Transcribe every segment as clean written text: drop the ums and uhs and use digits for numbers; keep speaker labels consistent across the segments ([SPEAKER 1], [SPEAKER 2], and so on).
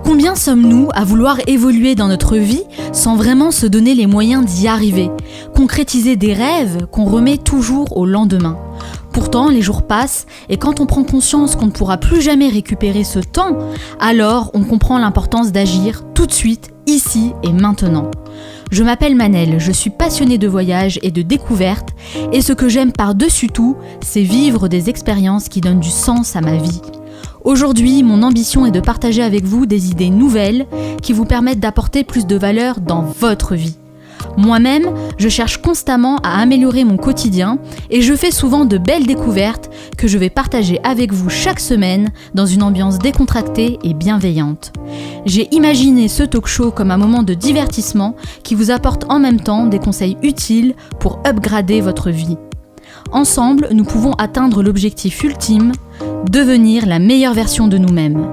[SPEAKER 1] Combien sommes-nous à vouloir évoluer dans notre vie sans vraiment se donner les moyens d'y arriver, concrétiser des rêves qu'on remet toujours au lendemain? Pourtant, les jours passent et quand on prend conscience qu'on ne pourra plus jamais récupérer ce temps, alors on comprend l'importance d'agir tout de suite, ici et maintenant. Je m'appelle Manel, je suis passionnée de voyage et de découverte et ce que j'aime par-dessus tout, c'est vivre des expériences qui donnent du sens à ma vie. Aujourd'hui, mon ambition est de partager avec vous des idées nouvelles qui vous permettent d'apporter plus de valeur dans votre vie. Moi-même, je cherche constamment à améliorer mon quotidien et je fais souvent de belles découvertes que je vais partager avec vous chaque semaine dans une ambiance décontractée et bienveillante. J'ai imaginé ce talk show comme un moment de divertissement qui vous apporte en même temps des conseils utiles pour upgrader votre vie. Ensemble, nous pouvons atteindre l'objectif ultime, devenir la meilleure version de nous-mêmes.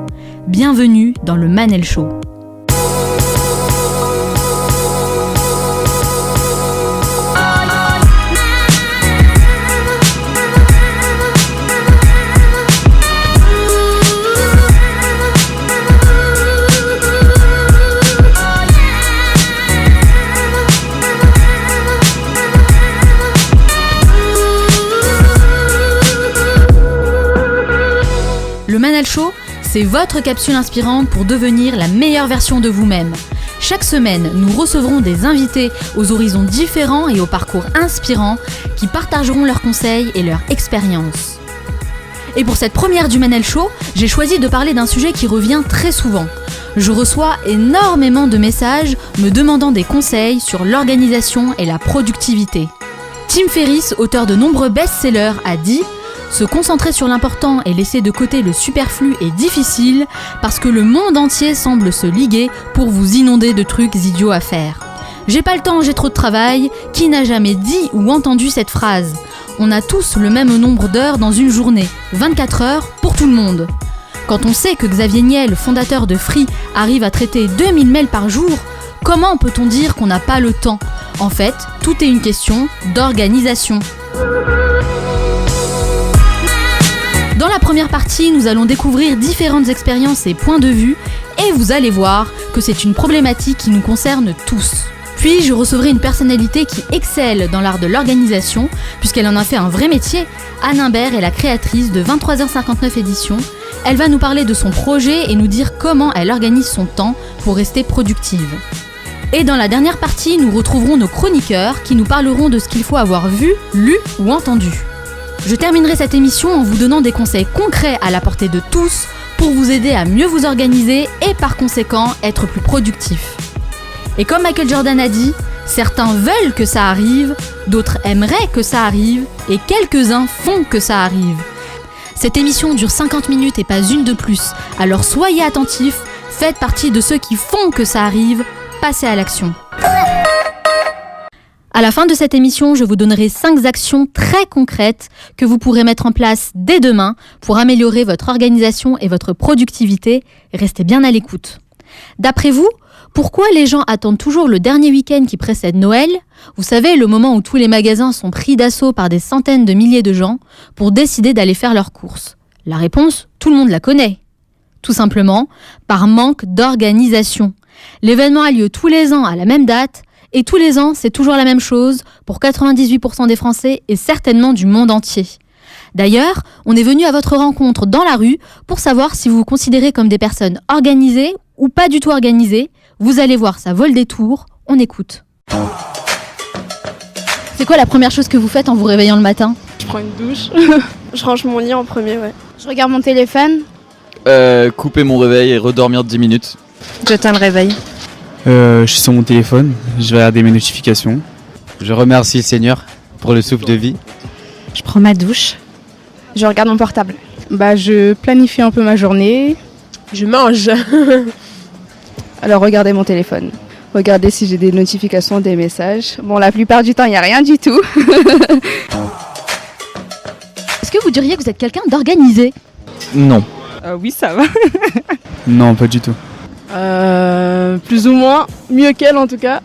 [SPEAKER 1] Bienvenue dans le Manel Show. Le Manel Show, c'est votre capsule inspirante pour devenir la meilleure version de vous-même. Chaque semaine, nous recevrons des invités aux horizons différents et aux parcours inspirants qui partageront leurs conseils et leurs expériences. Et pour cette première du Manel Show, j'ai choisi de parler d'un sujet qui revient très souvent. Je reçois énormément de messages me demandant des conseils sur l'organisation et la productivité. Tim Ferriss, auteur de nombreux best-sellers, a dit: se concentrer sur l'important et laisser de côté le superflu est difficile parce que le monde entier semble se liguer pour vous inonder de trucs idiots à faire. J'ai pas le temps, j'ai trop de travail. Qui n'a jamais dit ou entendu cette phrase? On a tous le même nombre d'heures dans une journée, 24 heures pour tout le monde. Quand on sait que Xavier Niel, fondateur de Free, arrive à traiter 2000 mails par jour, comment peut-on dire qu'on n'a pas le temps? En fait, tout est une question d'organisation. Dans la première partie, nous allons découvrir différentes expériences et points de vue et vous allez voir que c'est une problématique qui nous concerne tous. Puis je recevrai une personnalité qui excelle dans l'art de l'organisation puisqu'elle en a fait un vrai métier. Anne Imbert est la créatrice de 23h59 éditions. Elle va nous parler de son projet et nous dire comment elle organise son temps pour rester productive. Et dans la dernière partie, nous retrouverons nos chroniqueurs qui nous parleront de ce qu'il faut avoir vu, lu ou entendu. Je terminerai cette émission en vous donnant des conseils concrets à la portée de tous pour vous aider à mieux vous organiser et par conséquent être plus productif. Et comme Michael Jordan a dit, certains veulent que ça arrive, d'autres aimeraient que ça arrive et quelques-uns font que ça arrive. Cette émission dure 50 minutes et pas une de plus, alors soyez attentifs, faites partie de ceux qui font que ça arrive, passez à l'action. À la fin de cette émission, je vous donnerai 5 actions très concrètes que vous pourrez mettre en place dès demain pour améliorer votre organisation et votre productivité. Restez bien à l'écoute. D'après vous, pourquoi les gens attendent toujours le dernier week-end qui précède Noël, vous savez, le moment où tous les magasins sont pris d'assaut par des centaines de milliers de gens, pour décider d'aller faire leurs courses? La réponse, tout le monde la connaît. Tout simplement, par manque d'organisation. L'événement a lieu tous les ans à la même date, et tous les ans, c'est toujours la même chose pour 98% des Français et certainement du monde entier. D'ailleurs, on est venu à votre rencontre dans la rue pour savoir si vous vous considérez comme des personnes organisées ou pas du tout organisées. Vous allez voir, ça vaut le détour. On écoute. C'est quoi la première chose que vous faites en vous réveillant le matin?
[SPEAKER 2] Je prends une douche. Je range mon lit en premier, ouais.
[SPEAKER 3] Je regarde mon téléphone.
[SPEAKER 4] Couper mon réveil et redormir 10 minutes.
[SPEAKER 2] J'éteins le réveil.
[SPEAKER 5] Je suis sur mon téléphone, je vais regarder mes notifications.
[SPEAKER 6] Je remercie le Seigneur pour le souffle de vie.
[SPEAKER 2] Je prends ma douche. Je regarde mon portable.
[SPEAKER 3] Je planifie un peu ma journée.
[SPEAKER 2] Je mange.
[SPEAKER 3] Alors regardez mon téléphone. Regardez si j'ai des notifications, des messages. Bon, la plupart du temps, il n'y a rien du tout.
[SPEAKER 1] Est-ce que vous diriez que vous êtes quelqu'un d'organisé?
[SPEAKER 4] Non.
[SPEAKER 2] Oui, ça va.
[SPEAKER 5] Non, pas du tout.
[SPEAKER 2] Plus ou moins. Mieux qu'elle, en tout cas.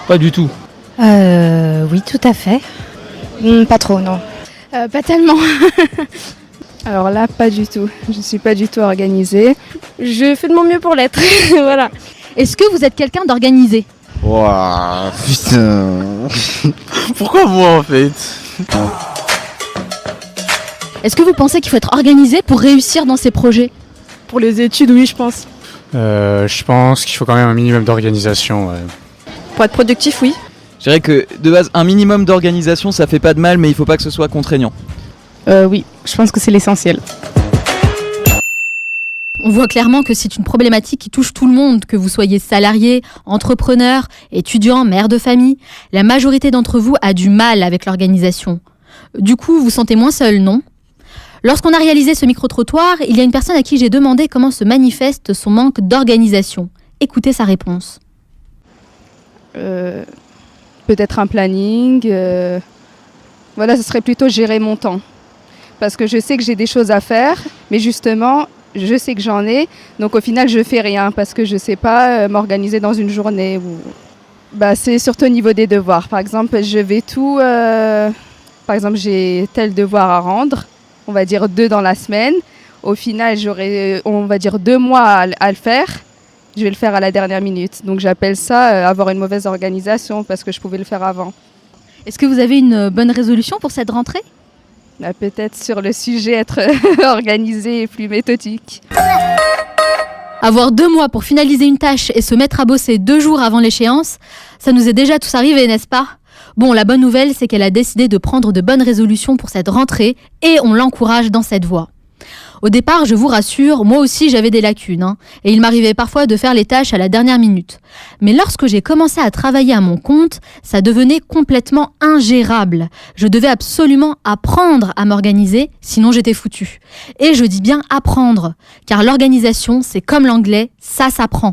[SPEAKER 4] Pas du tout.
[SPEAKER 7] Oui, tout à fait.
[SPEAKER 3] Pas trop, non.
[SPEAKER 7] Pas tellement.
[SPEAKER 3] Alors là, pas du tout. Je suis pas du tout organisée.
[SPEAKER 2] Je fais de mon mieux pour l'être. Voilà.
[SPEAKER 1] Est-ce que vous êtes quelqu'un d'organisé ?
[SPEAKER 6] Waouh, putain. Pourquoi moi en fait?
[SPEAKER 1] Est-ce que vous pensez qu'il faut être organisé pour réussir dans ses projets ?
[SPEAKER 2] Pour les études, oui, je pense.
[SPEAKER 5] Je pense qu'il faut quand même un minimum d'organisation. Ouais.
[SPEAKER 2] Pour être productif, oui.
[SPEAKER 4] Je dirais que de base, un minimum d'organisation, ça fait pas de mal, mais il faut pas que ce soit contraignant.
[SPEAKER 3] Oui, je pense que c'est l'essentiel.
[SPEAKER 1] On voit clairement que c'est une problématique qui touche tout le monde, que vous soyez salarié, entrepreneur, étudiant, mère de famille. La majorité d'entre vous a du mal avec l'organisation. Du coup, vous vous sentez moins seul, non ? Lorsqu'on a réalisé ce micro-trottoir, il y a une personne à qui j'ai demandé comment se manifeste son manque d'organisation. Écoutez sa réponse.
[SPEAKER 3] Peut-être un planning. Voilà, ce serait plutôt gérer mon temps. Parce que je sais que j'ai des choses à faire, mais justement, je sais que j'en ai. Donc au final, je fais rien parce que je ne sais pas m'organiser dans une journée. C'est surtout au niveau des devoirs. Par exemple, je vais tout... Par exemple, j'ai tel devoir à rendre. On va dire 2 dans la semaine. Au final, j'aurai, on va dire 2 mois à le faire. Je vais le faire à la dernière minute. Donc j'appelle ça avoir une mauvaise organisation parce que je pouvais le faire avant.
[SPEAKER 1] Est-ce que vous avez une bonne résolution pour cette rentrée ?
[SPEAKER 3] Peut-être sur le sujet être organisé et plus méthodique.
[SPEAKER 1] Avoir 2 mois pour finaliser une tâche et se mettre à bosser 2 jours avant l'échéance, ça nous est déjà tous arrivé, n'est-ce pas ? Bon, la bonne nouvelle, c'est qu'elle a décidé de prendre de bonnes résolutions pour cette rentrée et on l'encourage dans cette voie. Au départ, je vous rassure, moi aussi j'avais des lacunes, et il m'arrivait parfois de faire les tâches à la dernière minute. Mais lorsque j'ai commencé à travailler à mon compte, ça devenait complètement ingérable. Je devais absolument apprendre à m'organiser, sinon j'étais foutue. Et je dis bien apprendre, car l'organisation, c'est comme l'anglais, ça s'apprend.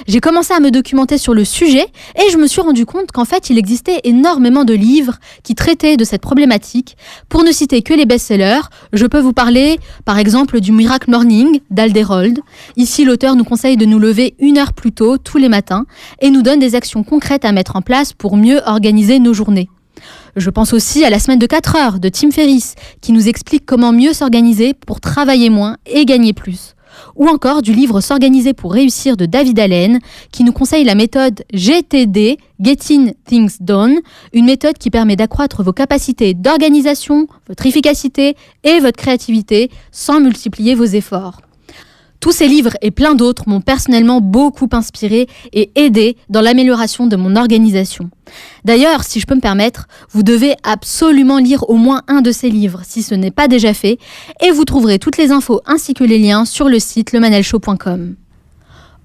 [SPEAKER 1] J'ai commencé à me documenter sur le sujet et je me suis rendu compte qu'en fait, il existait énormément de livres qui traitaient de cette problématique. Pour ne citer que les best-sellers, je peux vous parler, par exemple, du Miracle Morning d'Alderold. Ici, l'auteur nous conseille de nous lever 1 heure plus tôt tous les matins et nous donne des actions concrètes à mettre en place pour mieux organiser nos journées. Je pense aussi à la semaine de 4 heures de Tim Ferriss qui nous explique comment mieux s'organiser pour travailler moins et gagner plus. Ou encore du livre S'organiser pour réussir de David Allen, qui nous conseille la méthode GTD, Getting Things Done, une méthode qui permet d'accroître vos capacités d'organisation, votre efficacité et votre créativité sans multiplier vos efforts. Tous ces livres et plein d'autres m'ont personnellement beaucoup inspiré et aidé dans l'amélioration de mon organisation. D'ailleurs, si je peux me permettre, vous devez absolument lire au moins un de ces livres si ce n'est pas déjà fait et vous trouverez toutes les infos ainsi que les liens sur le site lemanelshow.com.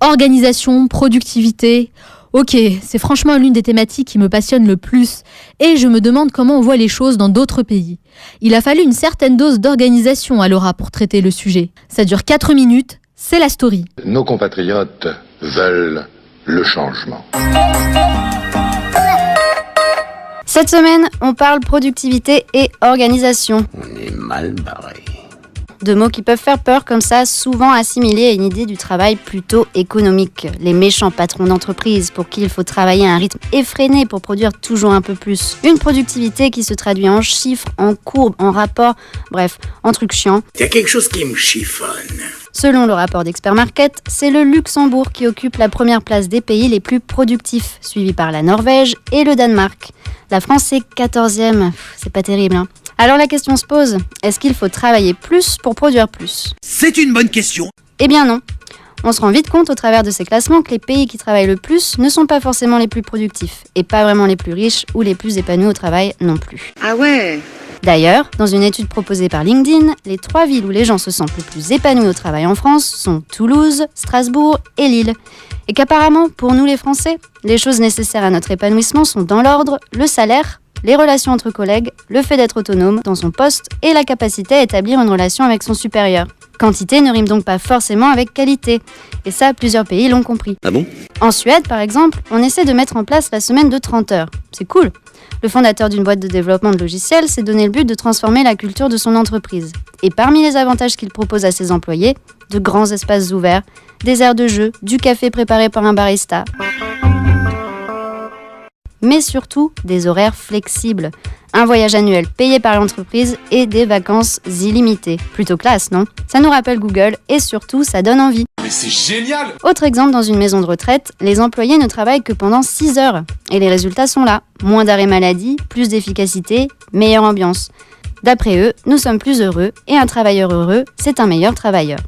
[SPEAKER 1] Organisation, productivité, ok, c'est franchement l'une des thématiques qui me passionne le plus et je me demande comment on voit les choses dans d'autres pays. Il a fallu une certaine dose d'organisation à Laura pour traiter le sujet. Ça dure 4 minutes. C'est la story.
[SPEAKER 7] Nos compatriotes veulent le changement.
[SPEAKER 8] Cette semaine, on parle productivité et organisation.
[SPEAKER 7] On est mal barré.
[SPEAKER 8] 2 mots qui peuvent faire peur comme ça, souvent assimilés à une idée du travail plutôt économique. Les méchants patrons d'entreprise pour qui il faut travailler à un rythme effréné pour produire toujours un peu plus. Une productivité qui se traduit en chiffres, en courbes, en rapports, bref, en trucs chiants.
[SPEAKER 9] Il y a quelque chose qui me chiffonne.
[SPEAKER 8] Selon le rapport d'Expert Market, c'est le Luxembourg qui occupe la première place des pays les plus productifs, suivi par la Norvège et le Danemark. La France est 14e, c'est pas terrible, hein. Alors la question se pose, est-ce qu'il faut travailler plus pour produire plus ?
[SPEAKER 9] C'est une bonne question.
[SPEAKER 8] Eh bien non. On se rend vite compte au travers de ces classements que les pays qui travaillent le plus ne sont pas forcément les plus productifs, et pas vraiment les plus riches ou les plus épanouis au travail non plus.
[SPEAKER 10] Ah ouais ?
[SPEAKER 8] D'ailleurs, dans une étude proposée par LinkedIn, les 3 villes où les gens se sentent le plus épanouis au travail en France sont Toulouse, Strasbourg et Lille. Et qu'apparemment, pour nous les Français, les choses nécessaires à notre épanouissement sont dans l'ordre, le salaire, les relations entre collègues, le fait d'être autonome dans son poste et la capacité à établir une relation avec son supérieur. Quantité ne rime donc pas forcément avec qualité. Et ça, plusieurs pays l'ont compris.
[SPEAKER 9] Ah bon ?
[SPEAKER 8] En Suède, par exemple, on essaie de mettre en place la semaine de 30 heures. C'est cool. Le fondateur d'une boîte de développement de logiciels s'est donné le but de transformer la culture de son entreprise. Et parmi les avantages qu'il propose à ses employés, de grands espaces ouverts, des aires de jeu, du café préparé par un barista. mais surtout des horaires flexibles. Un voyage annuel payé par l'entreprise et des vacances illimitées. Plutôt classe, non ? Ça nous rappelle Google et surtout, ça donne envie.
[SPEAKER 9] Mais c'est génial!
[SPEAKER 8] Autre exemple, dans une maison de retraite, les employés ne travaillent que pendant 6 heures. Et les résultats sont là. Moins d'arrêt maladie, plus d'efficacité, meilleure ambiance. D'après eux, nous sommes plus heureux et un travailleur heureux, c'est un meilleur travailleur.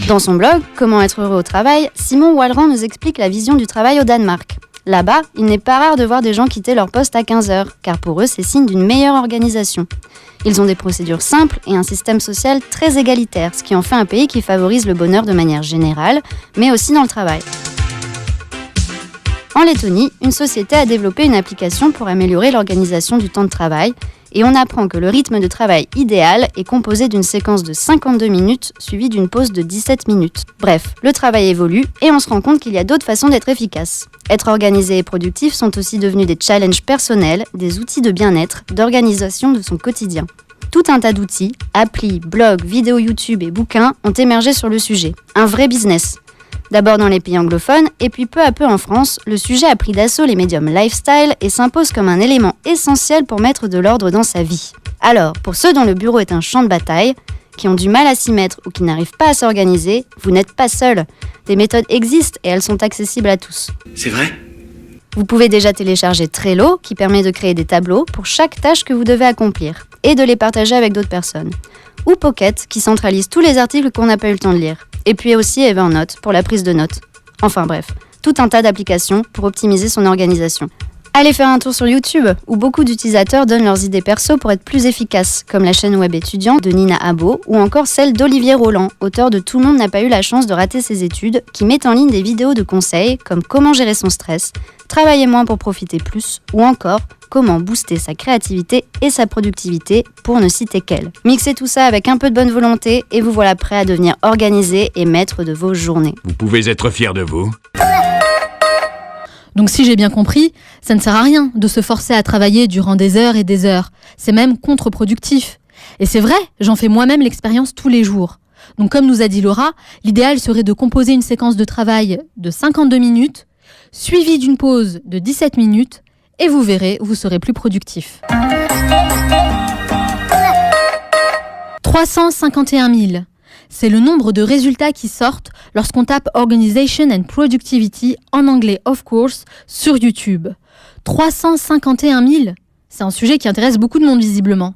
[SPEAKER 8] Dans son blog « Comment être heureux au travail », Simon Wallerand nous explique la vision du travail au Danemark. Là-bas, il n'est pas rare de voir des gens quitter leur poste à 15 heures, car pour eux, c'est signe d'une meilleure organisation. Ils ont des procédures simples et un système social très égalitaire, ce qui en fait un pays qui favorise le bonheur de manière générale, mais aussi dans le travail. En Lettonie, une société a développé une application pour améliorer l'organisation du temps de travail, et on apprend que le rythme de travail idéal est composé d'une séquence de 52 minutes suivie d'une pause de 17 minutes. Bref, le travail évolue et on se rend compte qu'il y a d'autres façons d'être efficace. Être organisé et productif sont aussi devenus des challenges personnels, des outils de bien-être, d'organisation de son quotidien. Tout un tas d'outils, applis, blogs, vidéos YouTube et bouquins ont émergé sur le sujet. Un vrai business. D'abord dans les pays anglophones, et puis peu à peu en France, le sujet a pris d'assaut les médiums lifestyle et s'impose comme un élément essentiel pour mettre de l'ordre dans sa vie. Alors, pour ceux dont le bureau est un champ de bataille, qui ont du mal à s'y mettre ou qui n'arrivent pas à s'organiser, vous n'êtes pas seuls. Des méthodes existent et elles sont accessibles à tous.
[SPEAKER 9] C'est vrai?
[SPEAKER 8] Vous pouvez déjà télécharger Trello, qui permet de créer des tableaux pour chaque tâche que vous devez accomplir, et de les partager avec d'autres personnes. Ou Pocket, qui centralise tous les articles qu'on n'a pas eu le temps de lire. Et puis aussi Evernote pour la prise de notes. Enfin bref, tout un tas d'applications pour optimiser son organisation. Allez faire un tour sur YouTube, où beaucoup d'utilisateurs donnent leurs idées perso pour être plus efficaces, comme la chaîne web étudiant de Nina Abo, ou encore celle d'Olivier Roland, auteur de Tout le monde n'a pas eu la chance de rater ses études, qui met en ligne des vidéos de conseils comme comment gérer son stress, travailler moins pour profiter plus, ou encore comment booster sa créativité et sa productivité, pour ne citer qu'elle. Mixez tout ça avec un peu de bonne volonté et vous voilà prêt à devenir organisé et maître de vos journées.
[SPEAKER 9] Vous pouvez être fier de vous.
[SPEAKER 1] Donc si j'ai bien compris, ça ne sert à rien de se forcer à travailler durant des heures et des heures. C'est même contre-productif. Et c'est vrai, j'en fais moi-même l'expérience tous les jours. Donc comme nous a dit Laura, l'idéal serait de composer une séquence de travail de 52 minutes, suivie d'une pause de 17 minutes, et vous verrez, vous serez plus productif. 351 000. C'est le nombre de résultats qui sortent lorsqu'on tape Organization and Productivity, en anglais of course, sur YouTube. 351 000, c'est un sujet qui intéresse beaucoup de monde visiblement.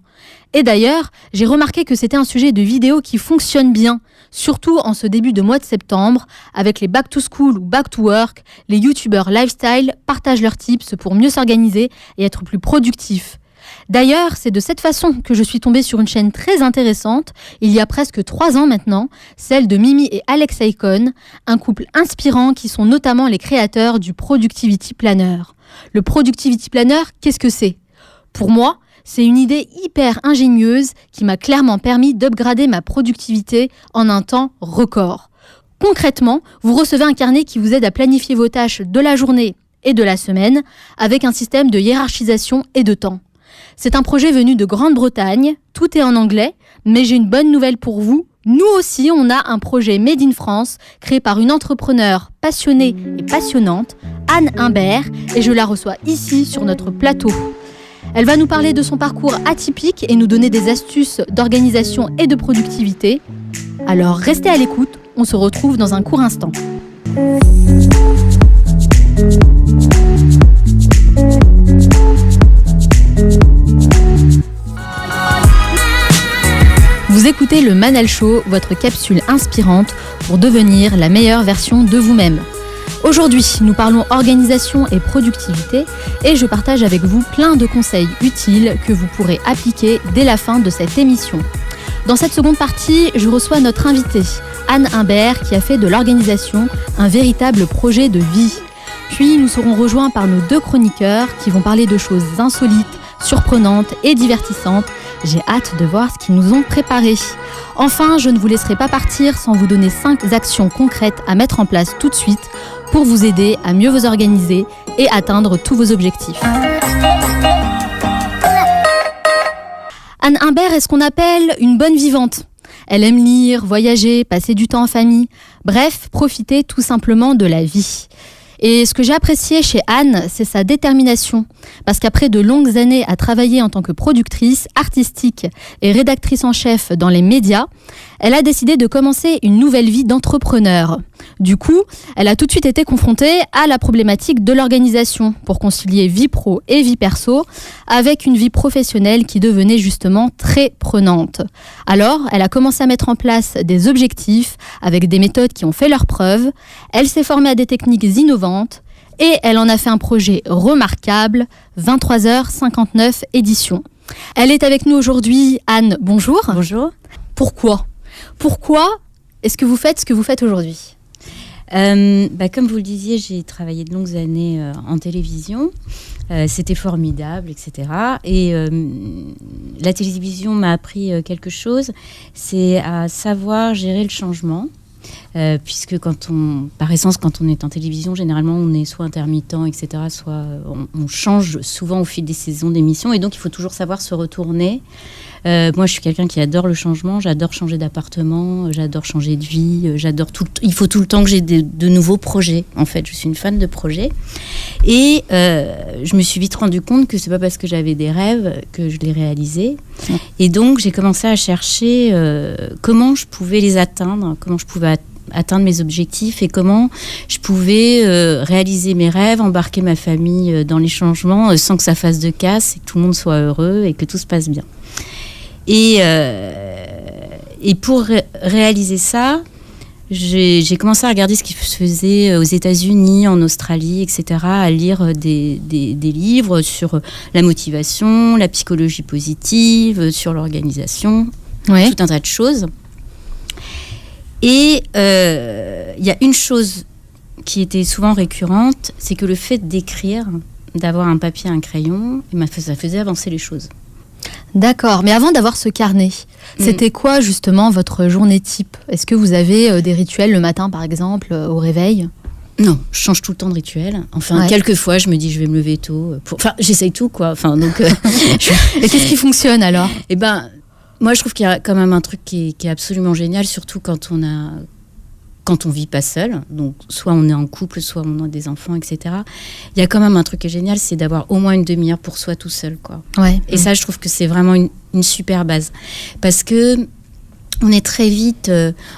[SPEAKER 1] Et d'ailleurs, j'ai remarqué que c'était un sujet de vidéo qui fonctionne bien, surtout en ce début de mois de septembre, avec les back to school ou back to work, les youtubeurs lifestyle partagent leurs tips pour mieux s'organiser et être plus productifs. D'ailleurs, c'est de cette façon que je suis tombée sur une chaîne très intéressante, il y a presque 3 ans maintenant, celle de Mimi et Alex Aikon, un couple inspirant qui sont notamment les créateurs du Productivity Planner. Le Productivity Planner, qu'est-ce que c'est ? Pour moi, c'est une idée hyper ingénieuse qui m'a clairement permis d'upgrader ma productivité en un temps record. Concrètement, vous recevez un carnet qui vous aide à planifier vos tâches de la journée et de la semaine avec un système de hiérarchisation et de temps. C'est un projet venu de Grande-Bretagne, tout est en anglais, mais j'ai une bonne nouvelle pour vous. Nous aussi, on a un projet Made in France, créé par une entrepreneure passionnée et passionnante, Anne Imbert, et je la reçois ici sur notre plateau. Elle va nous parler de son parcours atypique et nous donner des astuces d'organisation et de productivité. Alors restez à l'écoute, on se retrouve dans un court instant. Vous écoutez le Manal Show, votre capsule inspirante pour devenir la meilleure version de vous-même. Aujourd'hui, nous parlons organisation et productivité et je partage avec vous plein de conseils utiles que vous pourrez appliquer dès la fin de cette émission. Dans cette seconde partie, je reçois notre invitée, Anne Imbert, qui a fait de l'organisation un véritable projet de vie. Puis nous serons rejoints par nos 2 chroniqueurs qui vont parler de choses insolites, surprenantes et divertissantes. J'ai hâte de voir ce qu'ils nous ont préparé. Enfin, je ne vous laisserai pas partir sans vous donner 5 actions concrètes à mettre en place tout de suite pour vous aider à mieux vous organiser et atteindre tous vos objectifs. Anne Imbert est ce qu'on appelle une bonne vivante. Elle aime lire, voyager, passer du temps en famille. Bref, profiter tout simplement de la vie. Et ce que j'ai apprécié chez Anne, c'est sa détermination. Parce qu'après de longues années à travailler en tant que productrice artistique et rédactrice en chef dans les médias, elle a décidé de commencer une nouvelle vie d'entrepreneur. Du coup, elle a tout de suite été confrontée à la problématique de l'organisation pour concilier vie pro et vie perso avec une vie professionnelle qui devenait justement très prenante. Alors, elle a commencé à mettre en place des objectifs avec des méthodes qui ont fait leurs preuves. Elle s'est formée à des techniques innovantes et elle en a fait un projet remarquable, 23h59 édition. Elle est avec nous aujourd'hui. Anne, bonjour.
[SPEAKER 10] Bonjour.
[SPEAKER 1] Pourquoi est-ce que vous faites ce que vous faites aujourd'hui ?
[SPEAKER 10] Comme vous le disiez, j'ai travaillé de longues années en télévision. C'était formidable, etc. Et la télévision m'a appris quelque chose, c'est à savoir gérer le changement. Puisque par essence, quand on est en télévision, généralement, on est soit intermittent, etc., soit on change souvent au fil des saisons d'émissions. Et donc, il faut toujours savoir se retourner. Moi, je suis quelqu'un qui adore le changement. J'adore changer d'appartement, j'adore changer de vie. Il faut tout le temps que j'ai de nouveaux projets. En fait, je suis une fan de projets. Et je me suis vite rendu compte que c'est pas parce que j'avais des rêves que je les réalisais. Et donc, j'ai commencé à chercher comment je pouvais les atteindre, comment je pouvais atteindre mes objectifs et comment je pouvais réaliser mes rêves, embarquer ma famille dans les changements sans que ça fasse de casse et que tout le monde soit heureux et que tout se passe bien. Et pour réaliser ça, j'ai commencé à regarder ce qui se faisait aux États-Unis, en Australie, etc., à lire des livres sur la motivation, la psychologie positive, sur l'organisation, tout un tas de choses. Et il y a une chose qui était souvent récurrente, c'est que le fait d'écrire, d'avoir un papier, un crayon, ça faisait avancer les choses.
[SPEAKER 1] D'accord, mais avant d'avoir ce carnet, c'était quoi justement votre journée type ? Est-ce que vous avez des rituels le matin par exemple, au réveil ?
[SPEAKER 10] Non, je change tout le temps de rituel. Enfin, quelquefois, je me dis je vais me lever tôt. J'essaye tout, quoi. Enfin, donc,
[SPEAKER 1] Et qu'est-ce qui fonctionne alors ?
[SPEAKER 10] Eh ben, moi, je trouve qu'il y a quand même un truc qui est absolument génial, surtout quand on vit pas seul. Donc, soit on est en couple, soit on a des enfants, etc. Il y a quand même un truc qui est génial, c'est d'avoir au moins une demi-heure pour soi tout seul, quoi. Et ça, je trouve que c'est vraiment une super base. Parce que on est très vite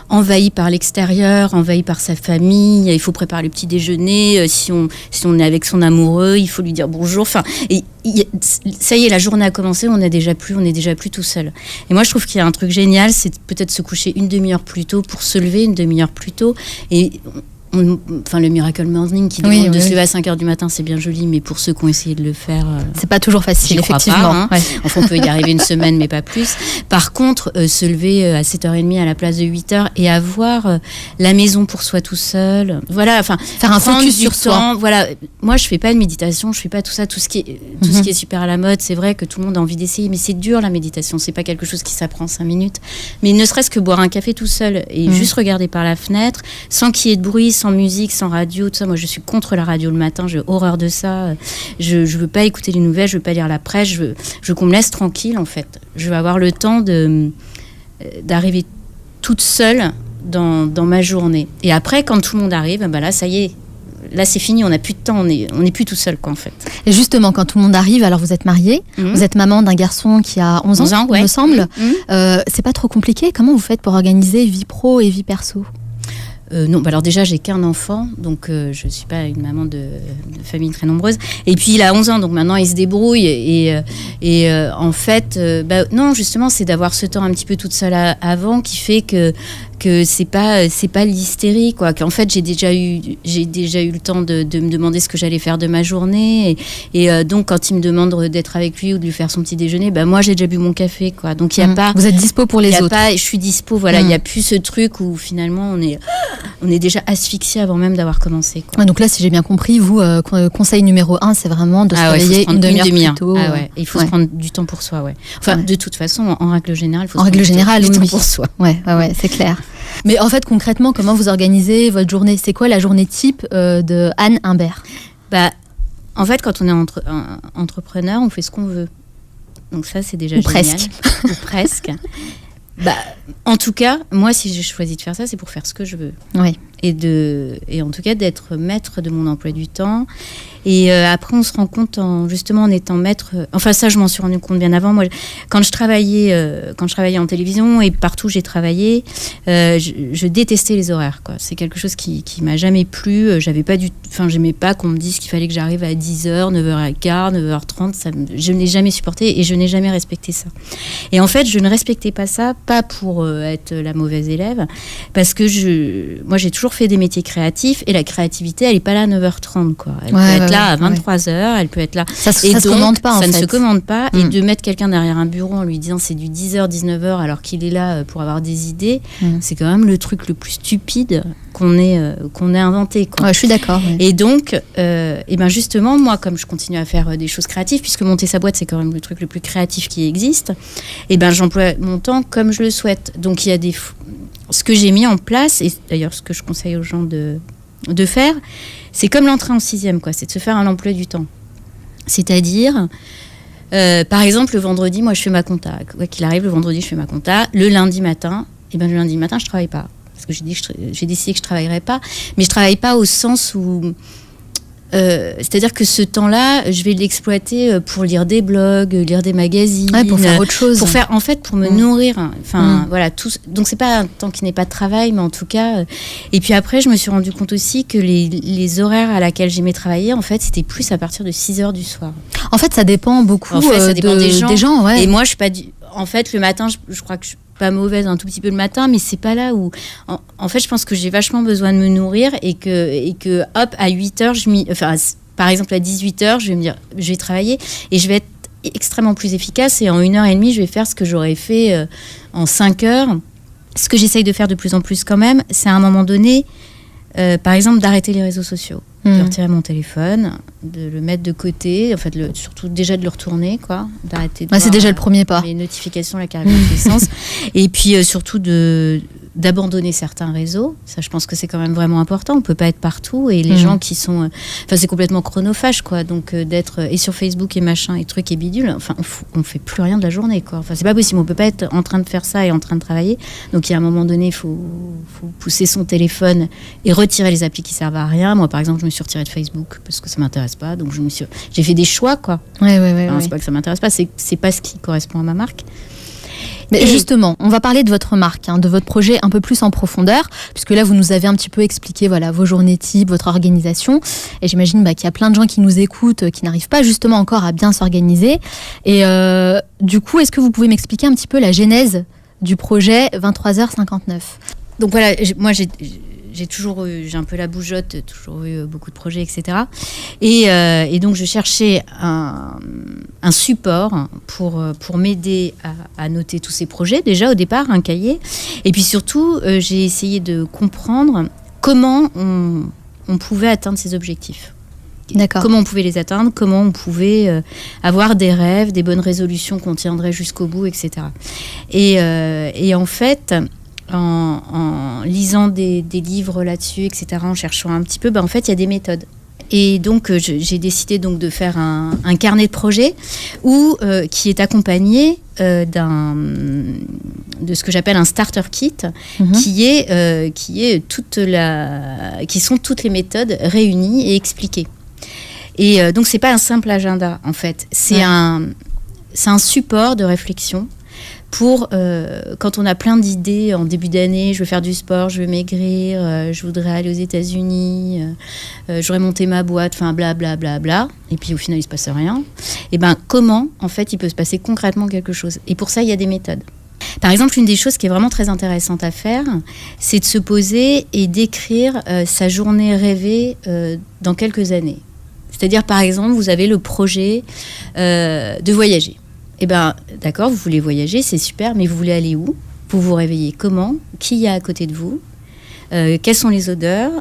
[SPEAKER 10] envahi par l'extérieur, envahi par sa famille. Il faut préparer le petit déjeuner. Si on est avec son amoureux, il faut lui dire bonjour. Enfin, ça y est, la journée a commencé. On est déjà plus tout seul. Et moi, je trouve qu'il y a un truc génial, c'est peut-être se coucher une demi-heure plus tôt pour se lever une demi-heure plus tôt. Et le Miracle Morning qui demande de se lever à 5h du matin, c'est bien joli, mais pour ceux qui ont essayé de le faire,
[SPEAKER 1] c'est pas toujours facile, effectivement.
[SPEAKER 10] Pas, hein. Enfin, on peut y arriver une semaine, mais pas plus. Par contre, se lever à 7h30 à la place de 8h et avoir la maison pour soi tout seul, voilà, enfin,
[SPEAKER 1] faire un focus sur soi.
[SPEAKER 10] Voilà, moi, je fais pas de méditation, je fais pas tout ça, tout ce qui est super à la mode. C'est vrai que tout le monde a envie d'essayer, mais c'est dur la méditation. C'est pas quelque chose qui s'apprend en 5 minutes. Mais ne serait-ce que boire un café tout seul et juste regarder par la fenêtre, sans qu'il y ait de bruit, sans musique, sans radio, tout ça. Moi, je suis contre la radio le matin, j'ai horreur de ça. Je veux pas écouter les nouvelles, je veux pas lire la presse, je veux qu'on me laisse tranquille, en fait. Je veux avoir le temps d'arriver toute seule dans ma journée. Et après, quand tout le monde arrive, là, ça y est. Là, c'est fini, on n'a plus de temps, on n'est plus tout seul, quoi, en fait.
[SPEAKER 1] Et justement, quand tout le monde arrive, alors vous êtes mariée, vous êtes maman d'un garçon qui a 11 ans, il me semble. C'est pas trop compliqué ? Comment vous faites pour organiser vie pro et vie perso ?
[SPEAKER 10] Non, alors déjà, j'ai qu'un enfant, donc je ne suis pas une maman de famille très nombreuse. Et puis, il a 11 ans, donc maintenant, il se débrouille. Et en fait, non, justement, c'est d'avoir ce temps un petit peu toute seule avant qui fait que c'est pas l'hystérie, quoi. Qu'en fait, j'ai déjà eu le temps de me demander ce que j'allais faire de ma journée. Et donc, quand il me demande d'être avec lui ou de lui faire son petit déjeuner, moi, j'ai déjà bu mon café, quoi. Donc, il y a pas...
[SPEAKER 1] Vous êtes dispo pour les autres.
[SPEAKER 10] Je suis dispo, voilà. Il n'y a plus ce truc où, finalement, on est déjà asphyxié avant même d'avoir commencé, quoi.
[SPEAKER 1] Ouais, donc là, si j'ai bien compris, vous, conseil numéro 1, c'est vraiment de se réveiller une demi-heure plus tôt.
[SPEAKER 10] Il faut se prendre du temps pour soi, Enfin, de toute façon, en règle générale, il faut
[SPEAKER 1] se prendre du temps
[SPEAKER 10] pour soi.
[SPEAKER 1] Ouais, c'est clair. Mais en fait, concrètement, comment vous organisez votre journée ? C'est quoi la journée type de Anne Imbert ?
[SPEAKER 10] En fait, quand on est entrepreneur, on fait ce qu'on veut. Donc ça, c'est déjà génial. Ou presque. En tout cas, moi, si j'ai choisi de faire ça, c'est pour faire ce que je veux.
[SPEAKER 1] Oui.
[SPEAKER 10] et en tout cas d'être maître de mon emploi du temps. Et après, on se rend compte justement en étant maître. Enfin, ça, je m'en suis rendu compte bien avant. Moi, quand je travaillais en télévision et partout où j'ai travaillé, je détestais les horaires, quoi. C'est quelque chose qui m'a jamais plu. J'aimais pas qu'on me dise qu'il fallait que j'arrive à 10h, 9h15, 9h30. Je n'ai jamais supporté et je n'ai jamais respecté ça. Et en fait, je ne respectais pas ça, pas pour être la mauvaise élève, parce que moi, j'ai toujours fait des métiers créatifs et la créativité, elle est pas là à 9h30, quoi. Elle peut être là à 23h, elle peut être là.
[SPEAKER 1] Ça se commande pas, en fait.
[SPEAKER 10] Ça ne se commande pas. Et de mettre quelqu'un derrière un bureau en lui disant c'est du 10h, 19h, alors qu'il est là pour avoir des idées, c'est quand même le truc le plus stupide qu'on ait inventé, quoi.
[SPEAKER 1] Ouais, je suis d'accord. Oui.
[SPEAKER 10] Et donc, et ben justement, moi, comme je continue à faire des choses créatives, puisque monter sa boîte, c'est quand même le truc le plus créatif qui existe, et ben j'emploie mon temps comme je le souhaite. Donc, il y a ce que j'ai mis en place, et d'ailleurs ce que je conseille aux gens de faire, c'est comme l'entrée en 6e, quoi. C'est de se faire un emploi du temps. C'est-à-dire, par exemple, le vendredi, moi, je fais ma compta. Quoi qu'il arrive, le vendredi, je fais ma compta. Le lundi matin, je travaille pas. Parce que j'ai décidé que je travaillerais pas. Mais je travaille pas au sens où... c'est-à-dire que ce temps-là, je vais l'exploiter pour lire des blogs, lire des magazines,
[SPEAKER 1] pour faire autre chose,
[SPEAKER 10] pour me nourrir. Enfin, voilà, tout. Donc c'est pas un temps qui n'est pas de travail, mais en tout cas. Et puis après, je me suis rendu compte aussi que les horaires à laquelle j'aimais travailler, en fait, c'était plus à partir de 6h du soir.
[SPEAKER 1] En fait, ça dépend beaucoup.
[SPEAKER 10] Ça dépend des gens.
[SPEAKER 1] Ouais.
[SPEAKER 10] Et moi, je suis pas en fait, le matin, je crois que je suis pas mauvaise un tout petit peu le matin, mais c'est pas là où... En fait, je pense que j'ai vachement besoin de me nourrir et que hop, à 8h, par exemple, à 18h, je vais me dire, je vais travailler et je vais être extrêmement plus efficace et en 1h30, je vais faire ce que j'aurais fait en 5 heures. Ce que j'essaye de faire de plus en plus quand même, c'est à un moment donné, par exemple, d'arrêter les réseaux sociaux. De retirer mon téléphone, de le mettre de côté, en fait, surtout déjà de le retourner, quoi, d'arrêter de
[SPEAKER 1] c'est déjà le premier pas.
[SPEAKER 10] Les notifications, la carrière de l'essence, et puis surtout d'abandonner certains réseaux. Ça, je pense que c'est quand même vraiment important. On peut pas être partout et les gens qui sont, c'est complètement chronophage, quoi. Donc d'être et sur Facebook et machin et trucs et bidules. Enfin, on fait plus rien de la journée, quoi. Enfin, c'est pas possible. On peut pas être en train de faire ça et en train de travailler. Donc, il y a un moment donné, il faut pousser son téléphone et retirer les applis qui servent à rien. Moi, par exemple, je me suis retirée de Facebook parce que ça m'intéresse pas. Donc, j'ai fait des choix, quoi.
[SPEAKER 1] Ouais.
[SPEAKER 10] C'est pas que ça m'intéresse pas, c'est pas ce qui correspond à ma marque.
[SPEAKER 1] Mais justement, on va parler de votre marque, de votre projet un peu plus en profondeur, puisque là, vous nous avez un petit peu expliqué vos journées types, votre organisation. Et j'imagine qu'il y a plein de gens qui nous écoutent, qui n'arrivent pas justement encore à bien s'organiser. Et du coup, est-ce que vous pouvez m'expliquer un petit peu la genèse du projet 23h59 ?
[SPEAKER 10] Donc voilà, moi j'ai un peu la bougeotte, toujours eu beaucoup de projets, etc. Et donc je cherchais un support pour m'aider à noter tous ces projets, déjà au départ, un cahier. Et puis surtout, j'ai essayé de comprendre comment on pouvait atteindre ces objectifs.
[SPEAKER 1] D'accord.
[SPEAKER 10] Comment on pouvait les atteindre, comment on pouvait avoir des rêves, des bonnes résolutions qu'on tiendrait jusqu'au bout, etc. Et en fait... En lisant des livres là-dessus, etc., en cherchant un petit peu, en fait, il y a des méthodes. Et donc, j'ai décidé donc de faire un carnet de projet qui est accompagné de ce que j'appelle un starter kit, qui sont toutes les méthodes réunies et expliquées. Et donc, c'est pas un simple agenda, en fait. C'est un support de réflexion pour quand on a plein d'idées en début d'année, je veux faire du sport, je veux maigrir, je voudrais aller aux États-Unis, j'aurais monté ma boîte, enfin blablabla, et puis au final il se passe rien. Et comment en fait il peut se passer concrètement quelque chose. Et pour ça il y a des méthodes. Par exemple, une des choses qui est vraiment très intéressante à faire, c'est de se poser et d'écrire sa journée rêvée dans quelques années. C'est-à-dire par exemple, vous avez le projet de voyager. D'accord, vous voulez voyager, c'est super, mais vous voulez aller où ? Vous vous réveillez comment ? Qui y a à côté de vous ? Quelles sont les odeurs ?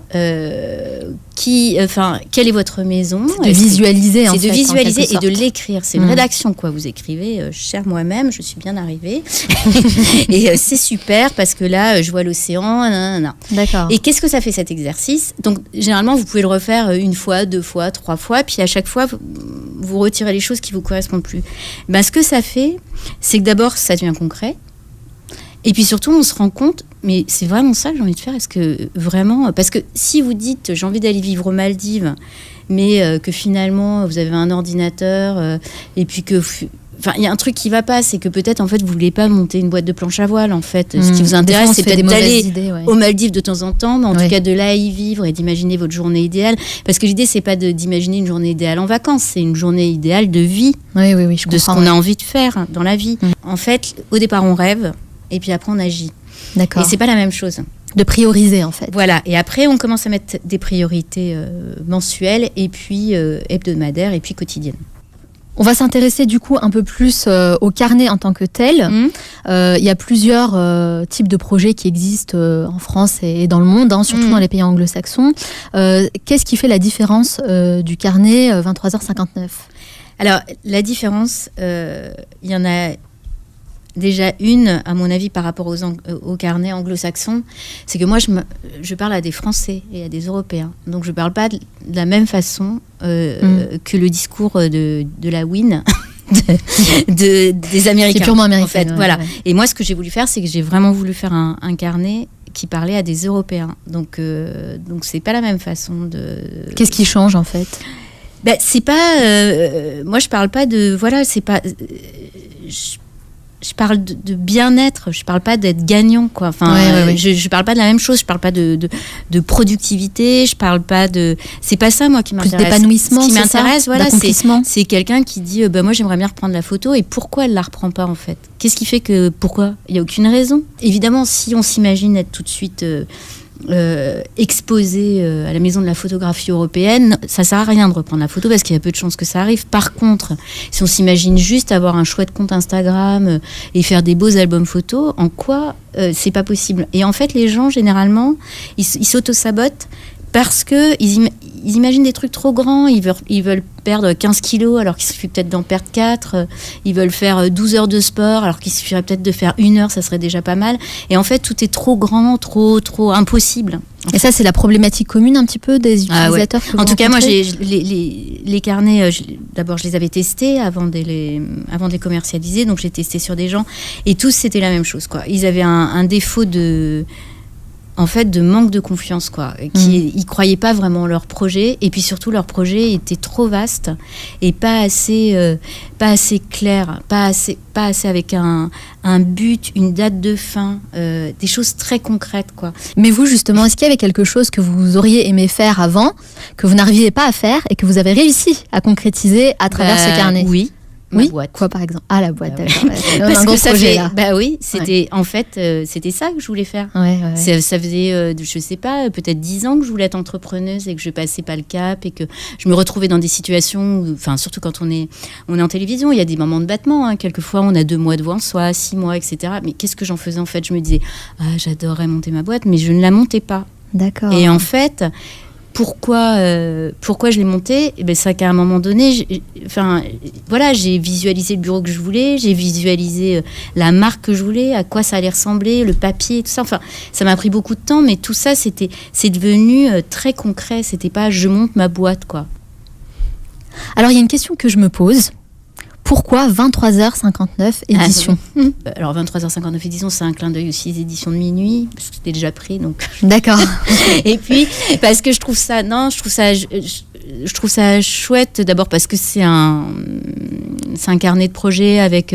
[SPEAKER 10] Quelle est votre maison ?
[SPEAKER 1] C'est de visualiser,
[SPEAKER 10] C'est de visualiser et de l'écrire. C'est une rédaction, quoi. Vous écrivez, cher moi-même, je suis bien arrivée. Et c'est super parce que là, je vois l'océan. Nanana. D'accord. Et qu'est-ce que ça fait cet exercice ? Donc, généralement, vous pouvez le refaire 1 fois, 2 fois, 3 fois, puis à chaque fois, vous retirez les choses qui ne vous correspondent plus. Ce que ça fait, c'est que d'abord, ça devient concret. Et puis surtout, on se rend compte mais c'est vraiment ça que j'ai envie de faire. Est-ce que vraiment... Parce que si vous dites j'ai envie d'aller vivre aux Maldives, mais que finalement vous avez un ordinateur et puis que... Enfin, il y a un truc qui va pas, c'est que peut-être en fait vous voulez pas monter une boîte de planche à voile en fait. Ce qui vous intéresse, c'est peut-être d'aller aux Maldives de temps en temps, mais en tout cas de là y vivre et d'imaginer votre journée idéale. Parce que l'idée c'est pas d'imaginer une journée idéale en vacances, c'est une journée idéale de vie, de ce qu'on a envie de faire dans la vie. En fait, au départ on rêve et puis après on agit.
[SPEAKER 1] D'accord.
[SPEAKER 10] Et c'est pas la même chose.
[SPEAKER 1] De prioriser en fait.
[SPEAKER 10] Voilà. Et après on commence à mettre des priorités mensuelles et puis hebdomadaires et puis quotidiennes.
[SPEAKER 1] On va s'intéresser du coup un peu plus au carnet en tant que tel. Il y a plusieurs types de projets qui existent en France et dans le monde, surtout dans les pays anglo-saxons. Qu'est-ce qui fait la différence du carnet 23h59 ?
[SPEAKER 10] Alors, la différence, il y en a déjà une, à mon avis, par rapport aux carnets anglo-saxons, c'est que moi, je parle à des Français et à des Européens. Donc, je ne parle pas de la même façon que le discours de la WIN des Américains.
[SPEAKER 1] C'est purement américain.
[SPEAKER 10] En fait, voilà. Et moi, ce que j'ai voulu faire, c'est que j'ai vraiment voulu faire un carnet qui parlait à des Européens. Donc c'est pas la même façon de...
[SPEAKER 1] Qu'est-ce qui change, en fait ?
[SPEAKER 10] C'est pas... moi, je parle pas de... Voilà, c'est pas... Je parle de bien-être, je parle pas d'être gagnant, quoi. Enfin, je parle pas de la même chose, je parle pas de productivité, je parle pas de... C'est pas ça, moi, qui m'intéresse.
[SPEAKER 1] Plus d'épanouissement,
[SPEAKER 10] ce qui m'intéresse, voilà,
[SPEAKER 1] c'est
[SPEAKER 10] quelqu'un qui dit moi, j'aimerais bien reprendre la photo, et pourquoi elle la reprend pas, en fait ? Qu'est-ce qui fait que... Pourquoi ? Il y a aucune raison. Évidemment, si on s'imagine être tout de suite... exposé à la maison de la photographie européenne, ça sert à rien de reprendre la photo parce qu'il y a peu de chances que ça arrive. Par contre, si on s'imagine juste avoir un chouette compte Instagram et faire des beaux albums photos, en quoi c'est pas possible ? Et en fait, les gens, généralement, ils s'auto-sabotent parce qu'ils imaginent des trucs trop grands, ils veulent perdre 15 kilos alors qu'il suffit peut-être d'en perdre 4, ils veulent faire 12 heures de sport alors qu'il suffirait peut-être de faire 1 heure, ça serait déjà pas mal. Et en fait, tout est trop grand, trop impossible.
[SPEAKER 1] Et ça, c'est la problématique commune un petit peu des utilisateurs que
[SPEAKER 10] En tout cas, moi,
[SPEAKER 1] rencontrez.
[SPEAKER 10] les carnets, d'abord, je les avais testés avant de les commercialiser, donc j'ai testé sur des gens, et tous, c'était la même chose, quoi. Ils avaient un défaut de manque de confiance, quoi. Ils croyaient pas vraiment en leur projet, et puis surtout leur projet était trop vaste et pas assez clair, pas assez avec un but, une date de fin, des choses très concrètes, quoi.
[SPEAKER 1] Mais vous, justement, est-ce qu'il y avait quelque chose que vous auriez aimé faire avant, que vous n'arriviez pas à faire et que vous avez réussi à concrétiser à travers ce carnet ?
[SPEAKER 10] Oui.
[SPEAKER 1] Oui,
[SPEAKER 10] boîte.
[SPEAKER 1] Quoi par exemple ? Ah, la boîte, d'accord.
[SPEAKER 10] Parce
[SPEAKER 1] un gros
[SPEAKER 10] que ça
[SPEAKER 1] projet,
[SPEAKER 10] fait,
[SPEAKER 1] là.
[SPEAKER 10] oui, c'était en fait, c'était ça que je voulais faire. Ça faisait, je sais pas, peut-être 10 ans que je voulais être entrepreneuse et que je passais pas le cap et que je me retrouvais dans des situations, enfin surtout quand on est en télévision, il y a des moments de battement. Hein. Quelquefois, on a 2 mois devant soi, 6 mois, etc. Mais qu'est-ce que j'en faisais en fait ? Je me disais, j'adorerais monter ma boîte, mais je ne la montais pas.
[SPEAKER 1] D'accord.
[SPEAKER 10] Et en fait. Pourquoi je l'ai monté ? C'est qu'à un moment donné, j'ai visualisé le bureau que je voulais, j'ai visualisé la marque que je voulais, à quoi ça allait ressembler, le papier, tout ça. Enfin, ça m'a pris beaucoup de temps, mais tout ça, c'est devenu très concret. C'était pas je monte ma boîte, quoi.
[SPEAKER 1] Alors, il y a une question que je me pose. Pourquoi 23h59 édition ?
[SPEAKER 10] Alors 23h59 édition, c'est un clin d'œil aussi des éditions de minuit, parce que c'était déjà pris, donc.
[SPEAKER 1] D'accord.
[SPEAKER 10] Et puis parce que je trouve ça chouette. D'abord parce que c'est un carnet de projet avec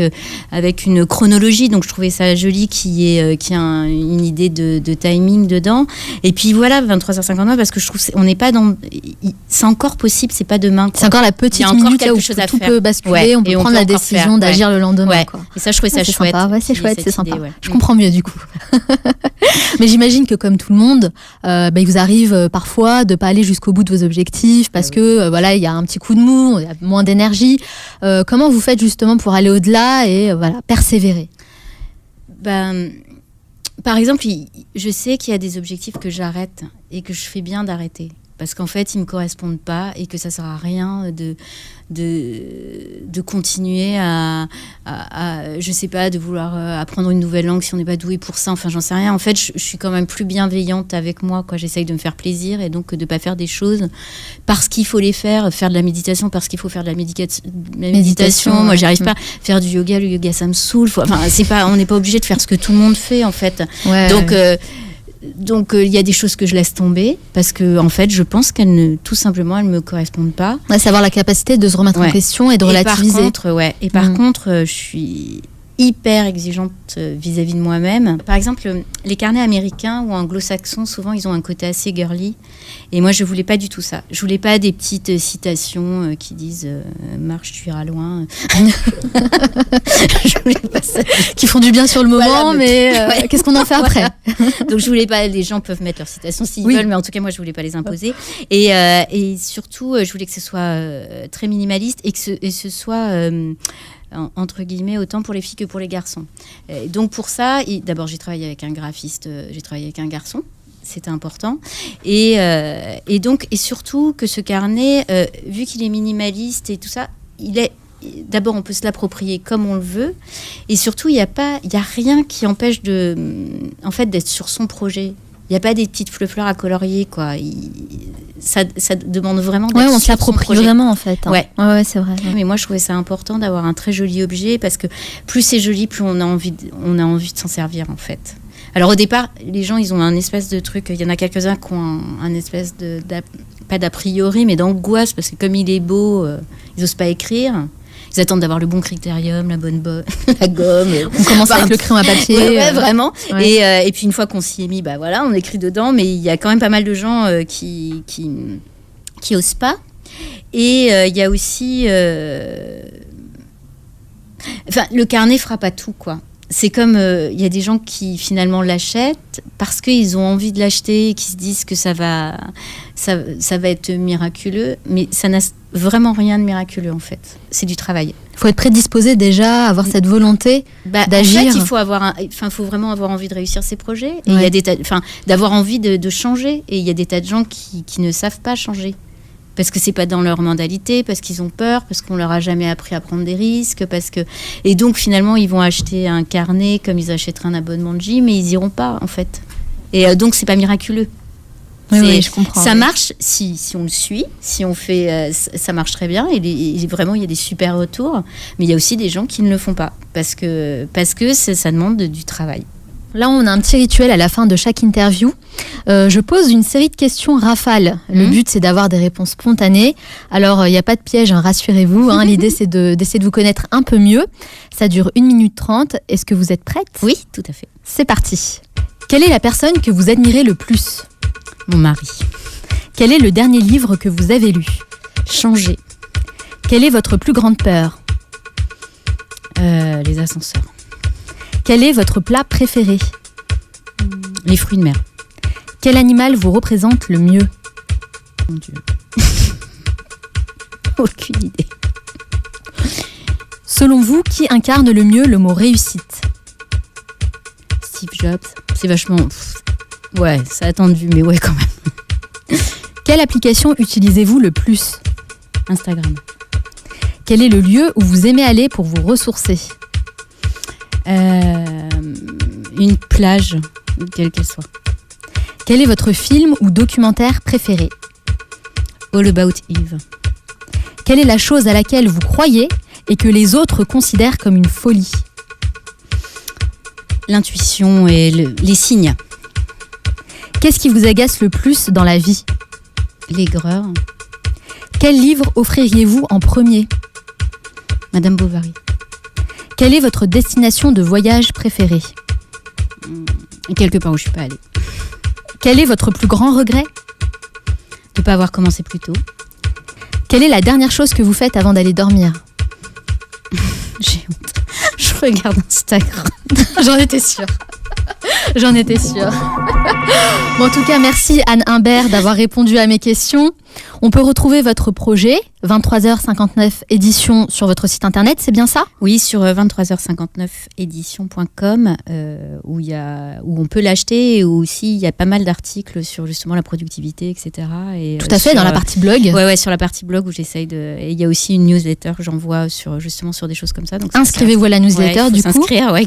[SPEAKER 10] une chronologie, donc je trouvais ça joli qu'il y ait une idée de timing dedans. Et puis voilà, 23h59 parce que je trouve on n'est pas dans, c'est encore possible, c'est pas demain, quoi.
[SPEAKER 1] C'est encore la petite minute là où tout peut basculer, on peut prendre la décision d'agir le lendemain, quoi.
[SPEAKER 10] Et ça, je trouvais ça chouette.
[SPEAKER 1] C'est chouette, c'est sympa.
[SPEAKER 10] Idée,
[SPEAKER 1] je comprends mieux du coup. Mais j'imagine que comme tout le monde, il vous arrive parfois de pas aller jusqu'au bout de vos objectifs parce que il y a un petit coup de mou, il y a moins d'énergie. Comment vous faites justement pour aller au-delà et persévérer ?
[SPEAKER 10] Par exemple, je sais qu'il y a des objectifs que j'arrête et que je fais bien d'arrêter. parce qu'en fait, ils me correspondent pas et que ça sert à rien de continuer à je sais pas, de vouloir apprendre une nouvelle langue si on n'est pas doué pour ça. Enfin, j'en sais rien. En fait, je suis quand même plus bienveillante avec moi, quoi. J'essaye de me faire plaisir et donc de pas faire des choses parce qu'il faut les faire de la méditation parce qu'il faut faire de la méditation. Moi, j'y arrive pas. Faire du yoga, le yoga, ça me saoule. On n'est pas obligé de faire ce que tout le monde fait, en fait.
[SPEAKER 1] Ouais,
[SPEAKER 10] Donc il y a des choses que je laisse tomber parce que en fait je pense qu'elles me correspondent pas.
[SPEAKER 1] Ouais, c'est avoir la capacité de se remettre en question et de relativiser.
[SPEAKER 10] Par contre, je suis hyper exigeante vis-à-vis de moi-même. Par exemple, les carnets américains ou anglo-saxons, souvent ils ont un côté assez girly. Et moi je voulais pas du tout ça. Je voulais pas des petites citations qui disent marche, tu iras loin. Je voulais pas ça.
[SPEAKER 1] Qui font du bien sur le moment, mais qu'est-ce qu'on en fait après?
[SPEAKER 10] Donc je voulais pas. Les gens peuvent mettre leurs citations s'ils veulent, mais en tout cas moi je voulais pas les imposer. Et surtout je voulais que ce soit très minimaliste et que ce soit entre guillemets autant pour les filles que pour les garçons. Et donc pour ça, d'abord j'ai travaillé avec un graphiste, j'ai travaillé avec un garçon. C'était important. Et surtout que ce carnet, vu qu'il est minimaliste et tout ça, d'abord, on peut se l'approprier comme on le veut. Et surtout, il n'y a rien qui empêche d'être sur son projet. Il n'y a pas des petites fleurs à colorier, quoi. Ça demande vraiment d'être
[SPEAKER 1] on se l'approprie vraiment, en fait. Hein.
[SPEAKER 10] Ouais,
[SPEAKER 1] c'est vrai. Ouais.
[SPEAKER 10] Mais moi, je trouvais ça important d'avoir un très joli objet parce que plus c'est joli, plus on a envie de s'en servir, en fait. Alors au départ, les gens, ils ont un espèce de truc, il y en a quelques-uns qui ont un espèce pas d'a priori, mais d'angoisse, parce que comme il est beau, ils n'osent pas écrire. Ils attendent d'avoir le bon critérium, la bonne la gomme.
[SPEAKER 1] On commence avec le crayon à papier.
[SPEAKER 10] Ouais, vraiment. Ouais. Et puis une fois qu'on s'y est mis, on écrit dedans, mais il y a quand même pas mal de gens qui osent pas. Et il y a aussi... le carnet fera pas tout, quoi. C'est comme, y a des gens qui finalement l'achètent parce qu'ils ont envie de l'acheter et qui se disent que ça va être miraculeux, mais ça n'a vraiment rien de miraculeux en fait. C'est du travail.
[SPEAKER 1] Il faut être prédisposé déjà, avoir cette volonté d'agir.
[SPEAKER 10] En fait, il faut vraiment avoir envie de réussir ses projets et il y a d'avoir envie de changer. Et il y a des tas de gens qui ne savent pas changer. Parce que c'est pas dans leur mentalité, parce qu'ils ont peur, parce qu'on leur a jamais appris à prendre des risques, et donc finalement ils vont acheter un carnet comme ils achèteraient un abonnement de gym, mais ils iront pas en fait. Et donc c'est pas miraculeux.
[SPEAKER 1] Oui, je comprends.
[SPEAKER 10] Ça marche si on le suit, si on fait, ça marche très bien. Et vraiment il y a des super retours, mais il y a aussi des gens qui ne le font pas parce que ça demande du travail.
[SPEAKER 1] Là, on a un petit rituel à la fin de chaque interview. Je pose une série de questions rafales. Le but, c'est d'avoir des réponses spontanées. Alors, il n'y a pas de piège, rassurez-vous. L'idée, c'est d'essayer de vous connaître un peu mieux. Ça dure 1 minute 30. Est-ce que vous êtes prête ?
[SPEAKER 10] Oui, tout à fait.
[SPEAKER 1] C'est parti. Quelle est la personne que vous admirez le plus ?
[SPEAKER 10] Mon mari.
[SPEAKER 1] Quel est le dernier livre que vous avez lu ?
[SPEAKER 10] Changer.
[SPEAKER 1] Quelle est votre plus grande peur ?
[SPEAKER 10] Les ascenseurs.
[SPEAKER 1] Quel est votre plat préféré ?
[SPEAKER 10] Les fruits de mer.
[SPEAKER 1] Quel animal vous représente le mieux ?
[SPEAKER 10] Mon Dieu. Aucune idée.
[SPEAKER 1] Selon vous, qui incarne le mieux le mot réussite ?
[SPEAKER 10] Steve Jobs. C'est vachement... Ouais, ça a attendu, mais ouais quand même.
[SPEAKER 1] Quelle application utilisez-vous le plus ?
[SPEAKER 10] Instagram.
[SPEAKER 1] Quel est le lieu où vous aimez aller pour vous ressourcer ?
[SPEAKER 10] Une plage, quelle qu'elle soit.
[SPEAKER 1] Quel est votre film ou documentaire préféré ?
[SPEAKER 10] All About Eve.
[SPEAKER 1] Quelle est la chose à laquelle vous croyez et que les autres considèrent comme une folie ?
[SPEAKER 10] L'intuition et les signes.
[SPEAKER 1] Qu'est-ce qui vous agace le plus dans la vie ?
[SPEAKER 10] L'aigreur.
[SPEAKER 1] Quel livre offririez-vous en premier ?
[SPEAKER 10] Madame Bovary.
[SPEAKER 1] Quelle est votre destination de voyage préférée ?
[SPEAKER 10] Quelque part où je suis pas allée.
[SPEAKER 1] Quel est votre plus grand regret ?
[SPEAKER 10] De ne pas avoir commencé plus tôt.
[SPEAKER 1] Quelle est la dernière chose que vous faites avant d'aller dormir ?
[SPEAKER 10] J'ai honte. Je regarde Instagram.
[SPEAKER 1] J'en étais sûre. J'en étais sûre. Bon, en tout cas, merci Anne Imbert d'avoir répondu à mes questions. On peut retrouver votre projet 23h59 édition sur votre site internet, c'est bien ça ?
[SPEAKER 10] Oui, sur 23h59édition.com où on peut l'acheter et où aussi il y a pas mal d'articles sur justement la productivité, etc. Et,
[SPEAKER 1] tout à fait, dans la partie blog.
[SPEAKER 10] Ouais, sur la partie blog où j'essaye de... Et il y a aussi une newsletter que j'envoie justement sur des choses comme ça. Donc
[SPEAKER 1] inscrivez-vous à la newsletter du coup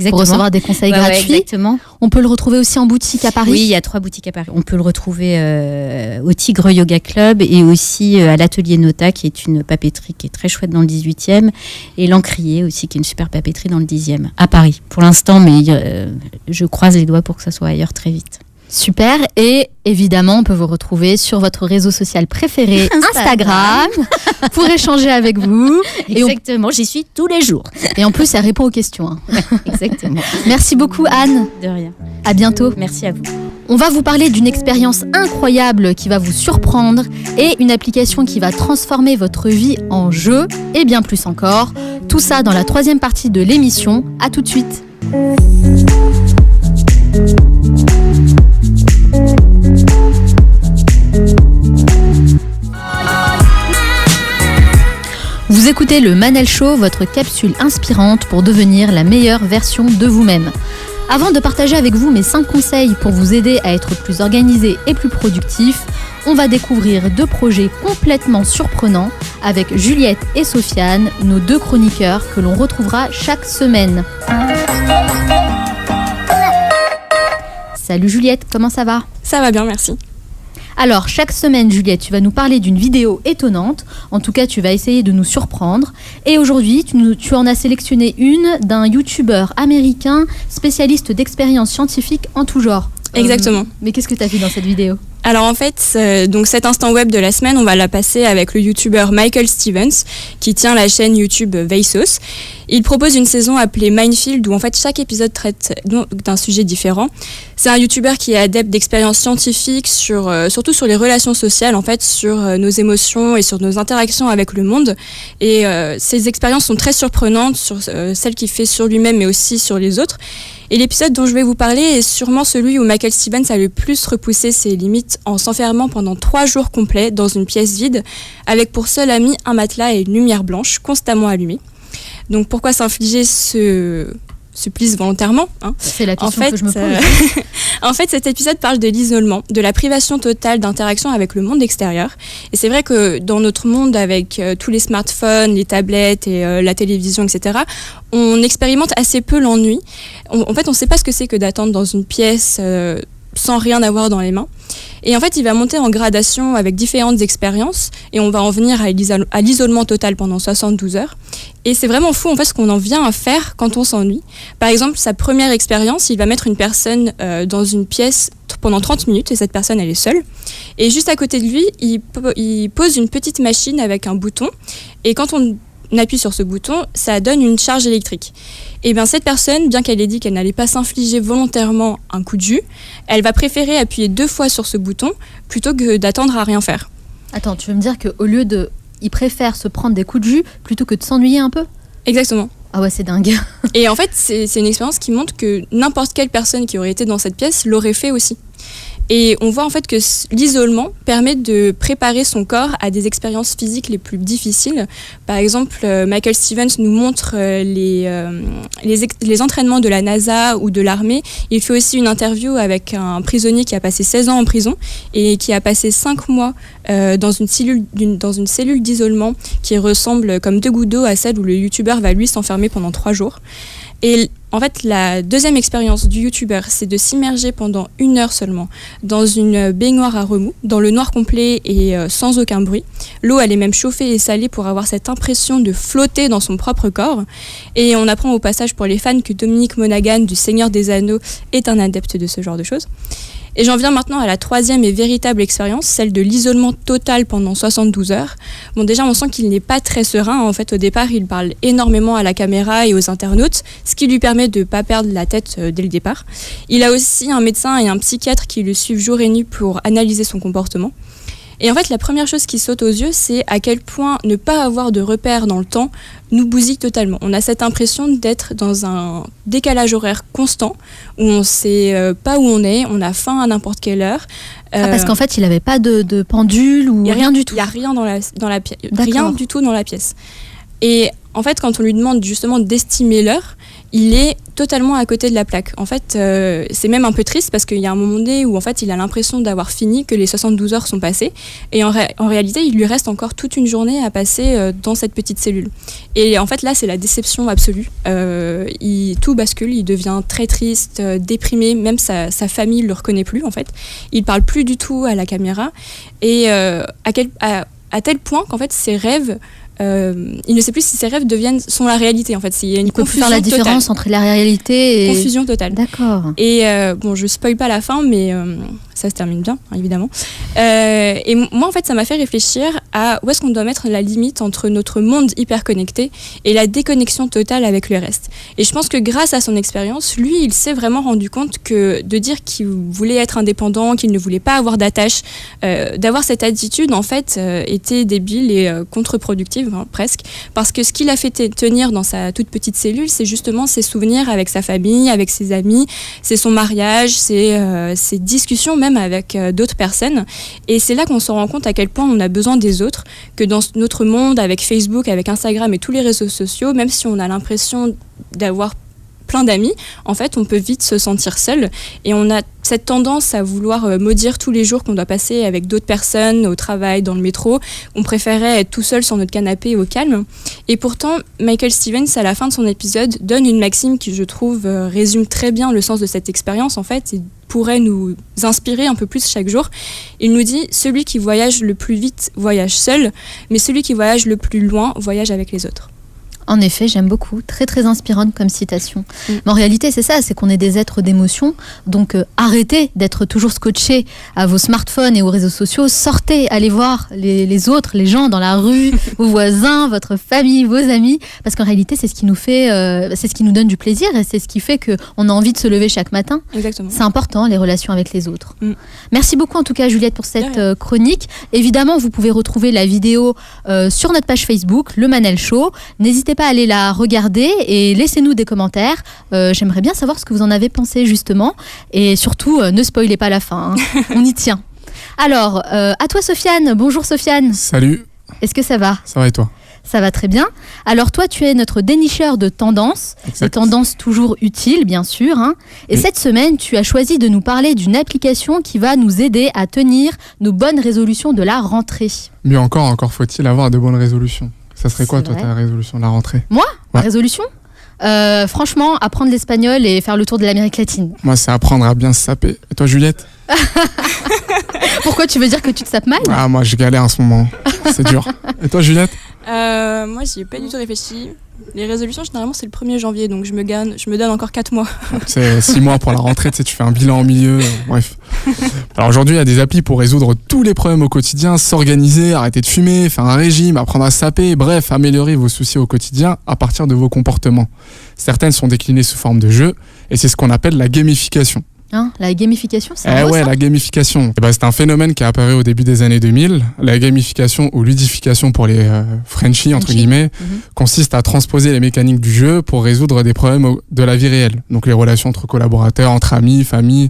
[SPEAKER 1] pour recevoir des conseils gratuits.
[SPEAKER 10] Exactement.
[SPEAKER 1] On peut le retrouver aussi en boutique à Paris ?
[SPEAKER 10] Oui, il y a 3 boutiques à Paris. On peut le retrouver au Tigre Yoga Club et aussi à l'Atelier Nota qui est une papeterie qui est très chouette dans le 18e et l'Encrier aussi qui est une super papeterie dans le 10e à Paris pour l'instant, mais je croise les doigts pour que ça soit ailleurs très vite.
[SPEAKER 1] Super, et évidemment on peut vous retrouver sur votre réseau social préféré Instagram pour échanger avec vous.
[SPEAKER 10] Exactement, j'y suis tous les jours.
[SPEAKER 1] Et en plus elle répond aux questions. Hein.
[SPEAKER 10] Exactement.
[SPEAKER 1] Merci beaucoup Anne.
[SPEAKER 10] De rien.
[SPEAKER 1] À bientôt.
[SPEAKER 10] Merci à vous.
[SPEAKER 1] On va vous parler d'une expérience incroyable qui va vous surprendre et une application qui va transformer votre vie en jeu et bien plus encore. Tout ça dans la 3e partie de l'émission. À tout de suite. Vous écoutez le Manel Show, votre capsule inspirante pour devenir la meilleure version de vous-même. Avant de partager avec vous mes 5 conseils pour vous aider à être plus organisé et plus productif, on va découvrir 2 projets complètement surprenants avec Juliette et Sofiane, nos 2 chroniqueurs que l'on retrouvera chaque semaine. Salut Juliette, comment ça va ?
[SPEAKER 11] Ça va bien, merci.
[SPEAKER 1] Alors, chaque semaine, Juliette, tu vas nous parler d'une vidéo étonnante. En tout cas, tu vas essayer de nous surprendre. Et aujourd'hui, tu en as sélectionné une d'un youtubeur américain spécialiste d'expériences scientifiques en tout genre.
[SPEAKER 11] Exactement.
[SPEAKER 1] Mais qu'est-ce que tu as vu dans cette vidéo ?
[SPEAKER 11] Alors en fait, donc cet instant web de la semaine, on va la passer avec le youtubeur Michael Stevens, qui tient la chaîne YouTube Vsauce. Il propose une saison appelée Minefield, où en fait chaque épisode traite d'un sujet différent. C'est un youtubeur qui est adepte d'expériences scientifiques, surtout sur les relations sociales, en fait, sur nos émotions et sur nos interactions avec le monde. Et ces expériences sont très surprenantes sur celles qu'il fait sur lui-même, mais aussi sur les autres. Et l'épisode dont je vais vous parler est sûrement celui où Michael Stevens a le plus repoussé ses limites en s'enfermant pendant 3 jours complets dans une pièce vide, avec pour seul ami un matelas et une lumière blanche constamment allumée. Donc pourquoi s'infliger ce supplice volontairement, hein ?
[SPEAKER 1] C'est la question que je me pose.
[SPEAKER 11] En fait, cet épisode parle de l'isolement, de la privation totale d'interaction avec le monde extérieur. Et c'est vrai que dans notre monde, avec tous les smartphones, les tablettes et la télévision, etc., on expérimente assez peu l'ennui. En fait, on ne sait pas ce que c'est que d'attendre dans une pièce sans rien avoir dans les mains. Et en fait, il va monter en gradation avec différentes expériences et on va en venir à l'isolement total pendant 72 heures. Et c'est vraiment fou en fait ce qu'on en vient à faire quand on s'ennuie. Par exemple, sa première expérience, il va mettre une personne dans une pièce pendant 30 minutes et cette personne elle est seule. Et juste à côté de lui, il pose une petite machine avec un bouton et quand on appuie sur ce bouton, ça donne une charge électrique. Et bien cette personne, bien qu'elle ait dit qu'elle n'allait pas s'infliger volontairement un coup de jus, elle va préférer appuyer 2 fois sur ce bouton plutôt que d'attendre à rien faire.
[SPEAKER 1] Attends, tu veux me dire qu'au lieu de... il préfère se prendre des coups de jus plutôt que de s'ennuyer un peu ?
[SPEAKER 11] Exactement.
[SPEAKER 1] Ah ouais, c'est dingue.
[SPEAKER 11] Et en fait, c'est une expérience qui montre que n'importe quelle personne qui aurait été dans cette pièce l'aurait fait aussi. Et on voit en fait que l'isolement permet de préparer son corps à des expériences physiques les plus difficiles. Par exemple, Michael Stevens nous montre les entraînements de la NASA ou de l'armée. Il fait aussi une interview avec un prisonnier qui a passé 16 ans en prison et qui a passé 5 mois dans une cellule d'isolement qui ressemble comme 2 gouttes d'eau à celle où le youtubeur va lui s'enfermer pendant 3 jours. Et en fait, la deuxième expérience du youtubeur, c'est de s'immerger pendant 1 heure seulement dans une baignoire à remous, dans le noir complet et sans aucun bruit. L'eau, elle est même chauffée et salée pour avoir cette impression de flotter dans son propre corps. Et on apprend au passage pour les fans que Dominic Monaghan du Seigneur des Anneaux est un adepte de ce genre de choses. Et j'en viens maintenant à la 3e et véritable expérience, celle de l'isolement total pendant 72 heures. Bon, déjà, on sent qu'il n'est pas très serein. En fait, au départ, il parle énormément à la caméra et aux internautes, ce qui lui permet de ne pas perdre la tête dès le départ. Il a aussi un médecin et un psychiatre qui le suivent jour et nuit pour analyser son comportement. Et en fait, la première chose qui saute aux yeux, c'est à quel point ne pas avoir de repères dans le temps nous bousille totalement. On a cette impression d'être dans un décalage horaire constant, où on ne sait pas où on est, on a faim à n'importe quelle heure.
[SPEAKER 1] Parce qu'en fait, il n'avait pas de pendule ou rien du tout.
[SPEAKER 11] Il n'y a rien dans la pièce, rien du tout dans la pièce. Et en fait, quand on lui demande justement d'estimer l'heure, il est totalement à côté de la plaque. En fait, c'est même un peu triste parce qu'il y a un moment donné où en fait, il a l'impression d'avoir fini, que les 72 heures sont passées. Et en réalité, il lui reste encore toute une journée à passer dans cette petite cellule. Et en fait, là, c'est la déception absolue. Tout bascule, il devient très triste, déprimé. Même sa famille ne le reconnaît plus, en fait. Il ne parle plus du tout à la caméra. Et à tel point qu'en fait, ses rêves... il ne sait plus si ses rêves sont la réalité en fait. Il y a une confusion totale.
[SPEAKER 1] Il peut faire la différence entre la réalité et...
[SPEAKER 11] Confusion totale.
[SPEAKER 1] D'accord.
[SPEAKER 11] Et je spoil pas la fin, mais ça se termine bien, évidemment. Et moi, en fait, ça m'a fait réfléchir à où est-ce qu'on doit mettre la limite entre notre monde hyper connecté et la déconnexion totale avec le reste. Et je pense que grâce à son expérience, lui, il s'est vraiment rendu compte que de dire qu'il voulait être indépendant, qu'il ne voulait pas avoir d'attache, d'avoir cette attitude, en fait, était débile et contre-productive, presque. Parce que ce qui l'a fait tenir dans sa toute petite cellule, c'est justement ses souvenirs avec sa famille, avec ses amis, c'est son mariage, ses discussions même avec d'autres personnes. Et c'est là qu'on se rend compte à quel point on a besoin des autres, que dans notre monde, avec Facebook, avec Instagram et tous les réseaux sociaux, même si on a l'impression d'avoir plein d'amis, en fait, on peut vite se sentir seul. Et on a cette tendance à vouloir maudire tous les jours qu'on doit passer avec d'autres personnes, au travail, dans le métro. On préférait être tout seul sur notre canapé au calme. Et pourtant, Michael Stevens, à la fin de son épisode, donne une maxime qui, je trouve, résume très bien le sens de cette expérience, en fait, et pourrait nous inspirer un peu plus chaque jour. Il nous dit « Celui qui voyage le plus vite voyage seul, mais celui qui voyage le plus loin voyage avec les autres. »
[SPEAKER 1] En effet, j'aime beaucoup. Très, très inspirante comme citation. Mais en réalité, c'est ça, c'est qu'on est des êtres d'émotion. Donc, arrêtez d'être toujours scotchés à vos smartphones et aux réseaux sociaux. Sortez, allez voir les autres, les gens dans la rue, vos voisins, votre famille, vos amis. Parce qu'en réalité, c'est ce qui nous fait, c'est ce qui nous donne du plaisir et c'est ce qui fait qu'on a envie de se lever chaque matin.
[SPEAKER 11] Exactement.
[SPEAKER 1] C'est important, les relations avec les autres. Merci beaucoup, en tout cas, Juliette, pour cette chronique. Évidemment, vous pouvez retrouver la vidéo sur notre page Facebook, Le Manel Show. N'hésitez pas à aller la regarder et laissez-nous des commentaires. J'aimerais bien savoir ce que vous en avez pensé justement et surtout ne spoilez pas la fin, hein. On y tient. Alors, à toi Sofiane. Bonjour Sofiane.
[SPEAKER 12] Salut.
[SPEAKER 1] Est-ce que ça va ?
[SPEAKER 12] Ça va et toi ?
[SPEAKER 1] Ça va très bien. Alors toi, tu es notre dénicheur de tendances, des tendances toujours utiles, bien sûr. Hein. Et cette semaine, tu as choisi de nous parler d'une application qui va nous aider à tenir nos bonnes résolutions de la rentrée.
[SPEAKER 12] Mieux encore faut-il avoir de bonnes résolutions. Ça serait quoi, toi, ta résolution de la rentrée ?
[SPEAKER 1] Moi ? Ma résolution ? Franchement, apprendre l'espagnol et faire le tour de l'Amérique latine.
[SPEAKER 12] Moi, c'est apprendre à bien se saper. Et toi, Juliette ?
[SPEAKER 1] Pourquoi tu veux dire que tu te sapes mal ?
[SPEAKER 12] Ah, moi, je galère en ce moment. C'est dur. Et toi, Juliette ?
[SPEAKER 11] Moi, j'y ai pas du tout réfléchi. Les résolutions, généralement, c'est le 1er janvier, donc je me donne encore 4 mois.
[SPEAKER 12] C'est 6 mois pour la rentrée, tu fais un bilan au milieu, bref. Alors aujourd'hui, il y a des applis pour résoudre tous les problèmes au quotidien, s'organiser, arrêter de fumer, faire un régime, apprendre à se saper, bref, améliorer vos soucis au quotidien à partir de vos comportements. Certaines sont déclinées sous forme de jeux, et c'est ce qu'on appelle la gamification.
[SPEAKER 1] Hein, la gamification, c'est un mot,
[SPEAKER 12] ouais,
[SPEAKER 1] ça ?
[SPEAKER 12] La gamification. C'est un phénomène qui est apparu au début des années 2000. La gamification ou ludification pour les Frenchies, entre guillemets, consiste à transposer les mécaniques du jeu pour résoudre des problèmes de la vie réelle. Donc les relations entre collaborateurs, entre amis, famille,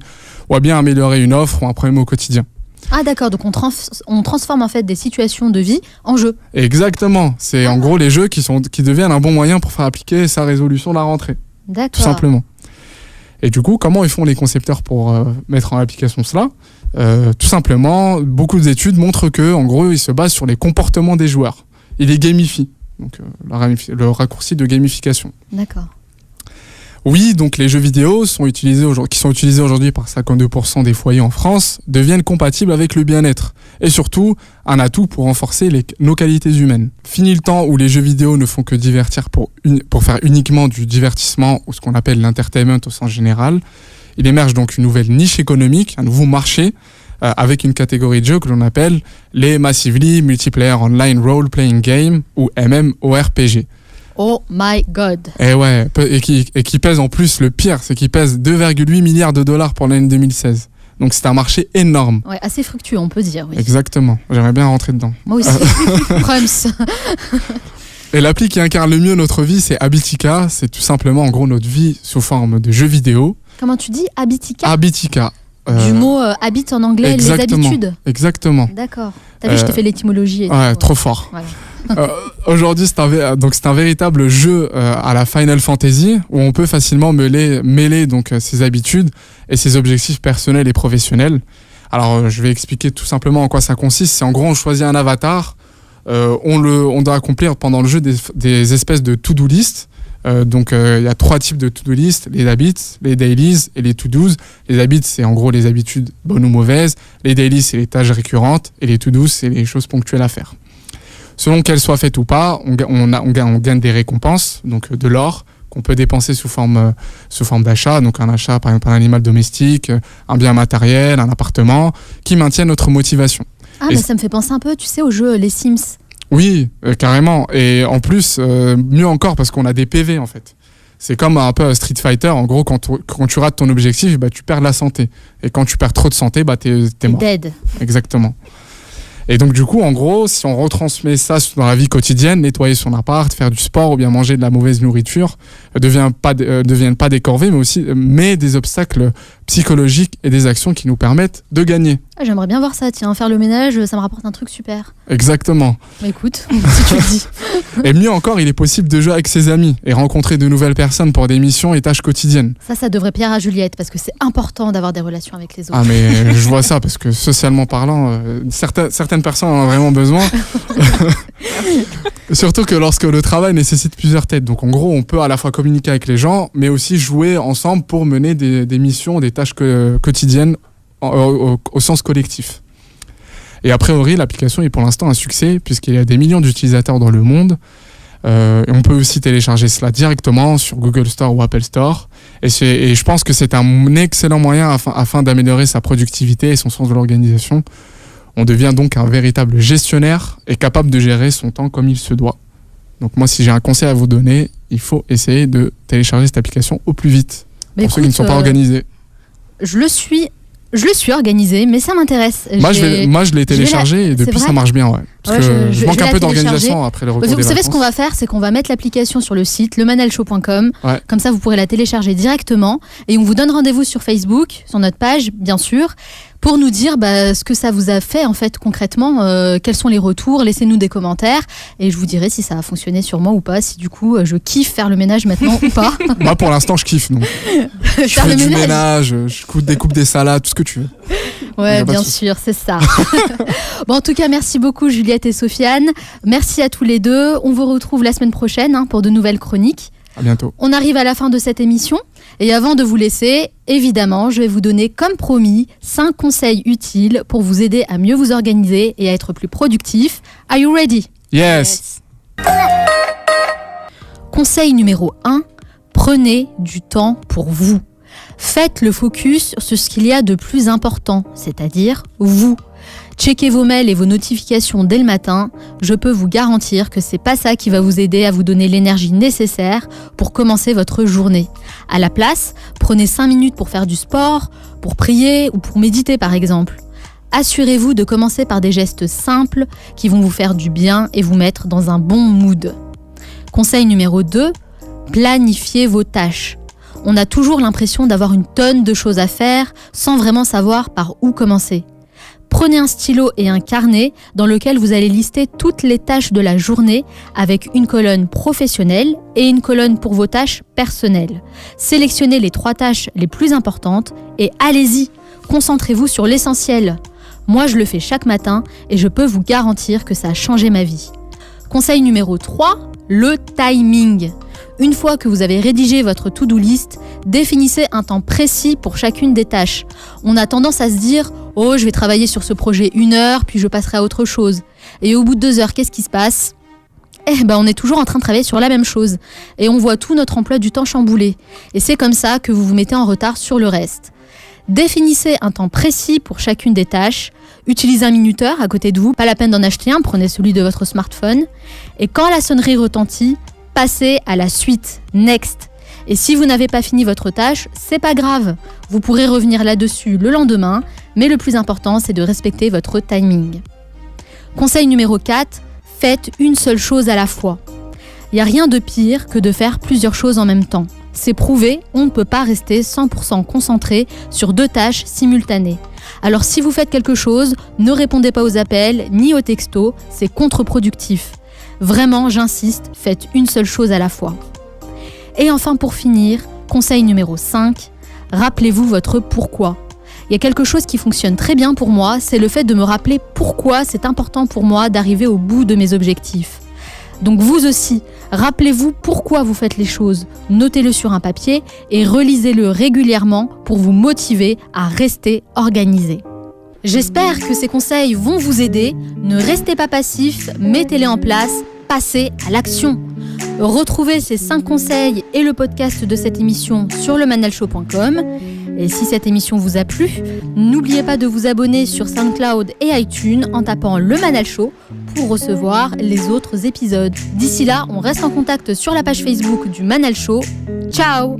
[SPEAKER 12] ou à bien améliorer une offre ou un problème au quotidien.
[SPEAKER 1] Ah d'accord, donc on transforme en fait des situations de vie en jeu.
[SPEAKER 12] Exactement. C'est en gros les jeux qui deviennent un bon moyen pour faire appliquer sa résolution de la rentrée.
[SPEAKER 1] D'accord.
[SPEAKER 12] Tout simplement. Et du coup, comment ils font les concepteurs pour mettre en application cela ? Tout simplement, beaucoup d'études montrent que, en gros, ils se basent sur les comportements des joueurs. Ils les gamifient. Donc, le raccourci de gamification.
[SPEAKER 1] D'accord.
[SPEAKER 12] Oui, donc les jeux vidéo qui sont utilisés aujourd'hui par 52% des foyers en France deviennent compatibles avec le bien-être et surtout un atout pour renforcer nos qualités humaines. Fini le temps où les jeux vidéo ne font que divertir pour faire uniquement du divertissement ou ce qu'on appelle l'entertainment au sens général. Il émerge donc une nouvelle niche économique, un nouveau marché avec une catégorie de jeux que l'on appelle les Massively Multiplayer Online Role-Playing Game ou MMORPG.
[SPEAKER 1] Oh my god.
[SPEAKER 12] Et qui pèse en plus, le pire, c'est qu'il pèse 2,8 milliards de dollars pour l'année 2016. Donc c'est un marché énorme.
[SPEAKER 1] Ouais, assez fructueux, on peut dire. Oui.
[SPEAKER 12] Exactement. J'aimerais bien rentrer dedans.
[SPEAKER 1] Moi aussi. Proms.
[SPEAKER 12] Et l'appli qui incarne le mieux notre vie, c'est Habitica. C'est tout simplement en gros notre vie sous forme de jeux vidéo.
[SPEAKER 1] Comment tu dis? Habitica?
[SPEAKER 12] Habitica.
[SPEAKER 1] Du mot habit en anglais,
[SPEAKER 12] exactement,
[SPEAKER 1] les habitudes.
[SPEAKER 12] Exactement.
[SPEAKER 1] D'accord. T'as vu, je t'ai fait l'étymologie.
[SPEAKER 12] Ouais, trop fort. Voilà. Aujourd'hui, c'est un véritable jeu à la Final Fantasy où on peut facilement mêler donc ses habitudes et ses objectifs personnels et professionnels. Alors, je vais expliquer tout simplement en quoi ça consiste. C'est en gros, on choisit un avatar. On doit accomplir pendant le jeu des espèces de to-do list. Donc il y a 3 types de to-do list, les habits, les dailies et les to-dos. Les habits, c'est en gros les habitudes bonnes ou mauvaises. Les dailies, c'est les tâches récurrentes. Et les to-dos, c'est les choses ponctuelles à faire. Selon qu'elles soient faites ou pas, on gagne des récompenses, donc de l'or, qu'on peut dépenser sous forme d'achat. Donc un achat, par exemple, un animal domestique, un bien matériel, un appartement, qui maintiennent notre motivation.
[SPEAKER 1] Ah, mais ça me fait penser un peu, tu sais, au jeu Les Sims.
[SPEAKER 12] Oui, carrément. Et en plus, mieux encore, parce qu'on a des PV, en fait. C'est comme un peu Street Fighter. En gros, quand tu rates ton objectif, bah, tu perds de la santé. Et quand tu perds trop de santé, bah, t'es mort.
[SPEAKER 1] Dead.
[SPEAKER 12] Exactement. Et donc, du coup, en gros, si on retransmet ça dans la vie quotidienne, nettoyer son appart, faire du sport ou bien manger de la mauvaise nourriture, deviennent pas des corvées, mais des obstacles psychologiques et des actions qui nous permettent de gagner.
[SPEAKER 1] Ah, j'aimerais bien voir ça, tiens, faire le ménage, ça me rapporte un truc super.
[SPEAKER 12] Exactement.
[SPEAKER 1] Bah, écoute, si tu le dis.
[SPEAKER 12] Et mieux encore, il est possible de jouer avec ses amis et rencontrer de nouvelles personnes pour des missions et tâches quotidiennes.
[SPEAKER 1] Ça devrait plaire à Juliette, parce que c'est important d'avoir des relations avec les autres.
[SPEAKER 12] Ah, mais je vois ça, parce que socialement parlant, certaines personnes en ont vraiment besoin. Surtout que lorsque le travail nécessite plusieurs têtes. Donc en gros, on peut à la fois communiquer avec les gens, mais aussi jouer ensemble pour mener des missions, des tâches quotidiennes au sens collectif. Et a priori, l'application est pour l'instant un succès, puisqu'il y a des millions d'utilisateurs dans le monde. Et on peut aussi télécharger cela directement sur Google Store ou Apple Store. Et je pense que c'est un excellent moyen afin d'améliorer sa productivité et son sens de l'organisation. On devient donc un véritable gestionnaire et capable de gérer son temps comme il se doit. Donc moi, si j'ai un conseil à vous donner, il faut essayer de télécharger cette application au plus vite.
[SPEAKER 1] Mais
[SPEAKER 12] pour ceux qui ne sont pas organisés.
[SPEAKER 1] Je le suis organisé, mais ça m'intéresse.
[SPEAKER 12] Moi, je l'ai téléchargé et depuis, ça marche bien. Ouais. Parce que je manque un peu d'organisation après le retour des vacances.
[SPEAKER 1] Vous savez ce qu'on va faire, c'est qu'on va mettre l'application sur le site lemanelshow.com. Ouais. Comme ça, vous pourrez la télécharger directement. Et on vous donne rendez-vous sur Facebook, sur notre page, bien sûr, pour nous dire ce que ça vous a fait en fait concrètement, quels sont les retours, laissez-nous des commentaires et je vous dirai si ça a fonctionné sur moi ou pas, si du coup je kiffe faire le ménage maintenant ou pas.
[SPEAKER 12] Moi pour l'instant je kiffe, donc. Je fais du ménage, je découpe des salades, tout ce que tu veux.
[SPEAKER 1] Ouais, bien sûr, c'est ça. Bon, en tout cas, merci beaucoup Juliette et Sofiane. Merci à tous les deux. On vous retrouve la semaine prochaine pour de nouvelles chroniques.
[SPEAKER 12] À bientôt.
[SPEAKER 1] On arrive à la fin de cette émission. Et avant de vous laisser, évidemment, je vais vous donner, comme promis, 5 conseils utiles pour vous aider à mieux vous organiser et à être plus productif. Are you ready?
[SPEAKER 12] Yes.
[SPEAKER 1] Conseil numéro 1, prenez du temps pour vous. Faites le focus sur ce qu'il y a de plus important, c'est-à-dire vous. Checkez vos mails et vos notifications dès le matin. Je peux vous garantir que c'est pas ça qui va vous aider à vous donner l'énergie nécessaire pour commencer votre journée. À la place, prenez 5 minutes pour faire du sport, pour prier ou pour méditer par exemple. Assurez-vous de commencer par des gestes simples qui vont vous faire du bien et vous mettre dans un bon mood. Conseil numéro 2, planifiez vos tâches. On a toujours l'impression d'avoir une tonne de choses à faire sans vraiment savoir par où commencer. Prenez un stylo et un carnet dans lequel vous allez lister toutes les tâches de la journée avec une colonne professionnelle et une colonne pour vos tâches personnelles. Sélectionnez les 3 tâches les plus importantes et allez-y, concentrez-vous sur l'essentiel. Moi, je le fais chaque matin et je peux vous garantir que ça a changé ma vie. Conseil numéro 3, le timing. Une fois que vous avez rédigé votre to-do list, définissez un temps précis pour chacune des tâches. On a tendance à se dire « Oh, je vais travailler sur ce projet 1 heure, puis je passerai à autre chose. » Et au bout de 2 heures, qu'est-ce qui se passe ? On est toujours en train de travailler sur la même chose. Et on voit tout notre emploi du temps chamboulé. Et c'est comme ça que vous vous mettez en retard sur le reste. Définissez un temps précis pour chacune des tâches. Utilisez un minuteur à côté de vous. Pas la peine d'en acheter un, prenez celui de votre smartphone. Et quand la sonnerie retentit, passez à la suite, next. Et si vous n'avez pas fini votre tâche, c'est pas grave. Vous pourrez revenir là-dessus le lendemain, mais le plus important, c'est de respecter votre timing. Conseil numéro 4, faites une seule chose à la fois. Il n'y a rien de pire que de faire plusieurs choses en même temps. C'est prouvé, on ne peut pas rester 100% concentré sur 2 tâches simultanées. Alors si vous faites quelque chose, ne répondez pas aux appels ni aux textos, c'est contre-productif. Vraiment, j'insiste, faites une seule chose à la fois. Et enfin pour finir, conseil numéro 5, rappelez-vous votre pourquoi. Il y a quelque chose qui fonctionne très bien pour moi, c'est le fait de me rappeler pourquoi c'est important pour moi d'arriver au bout de mes objectifs. Donc vous aussi, rappelez-vous pourquoi vous faites les choses, notez-le sur un papier et relisez-le régulièrement pour vous motiver à rester organisé. J'espère que ces conseils vont vous aider, ne restez pas passifs, mettez-les en place, passez à l'action. Retrouvez ces 5 conseils et le podcast de cette émission sur lemanalshow.com. Et si cette émission vous a plu, n'oubliez pas de vous abonner sur SoundCloud et iTunes en tapant Le Manal Show pour recevoir les autres épisodes. D'ici là, on reste en contact sur la page Facebook du Manal Show. Ciao!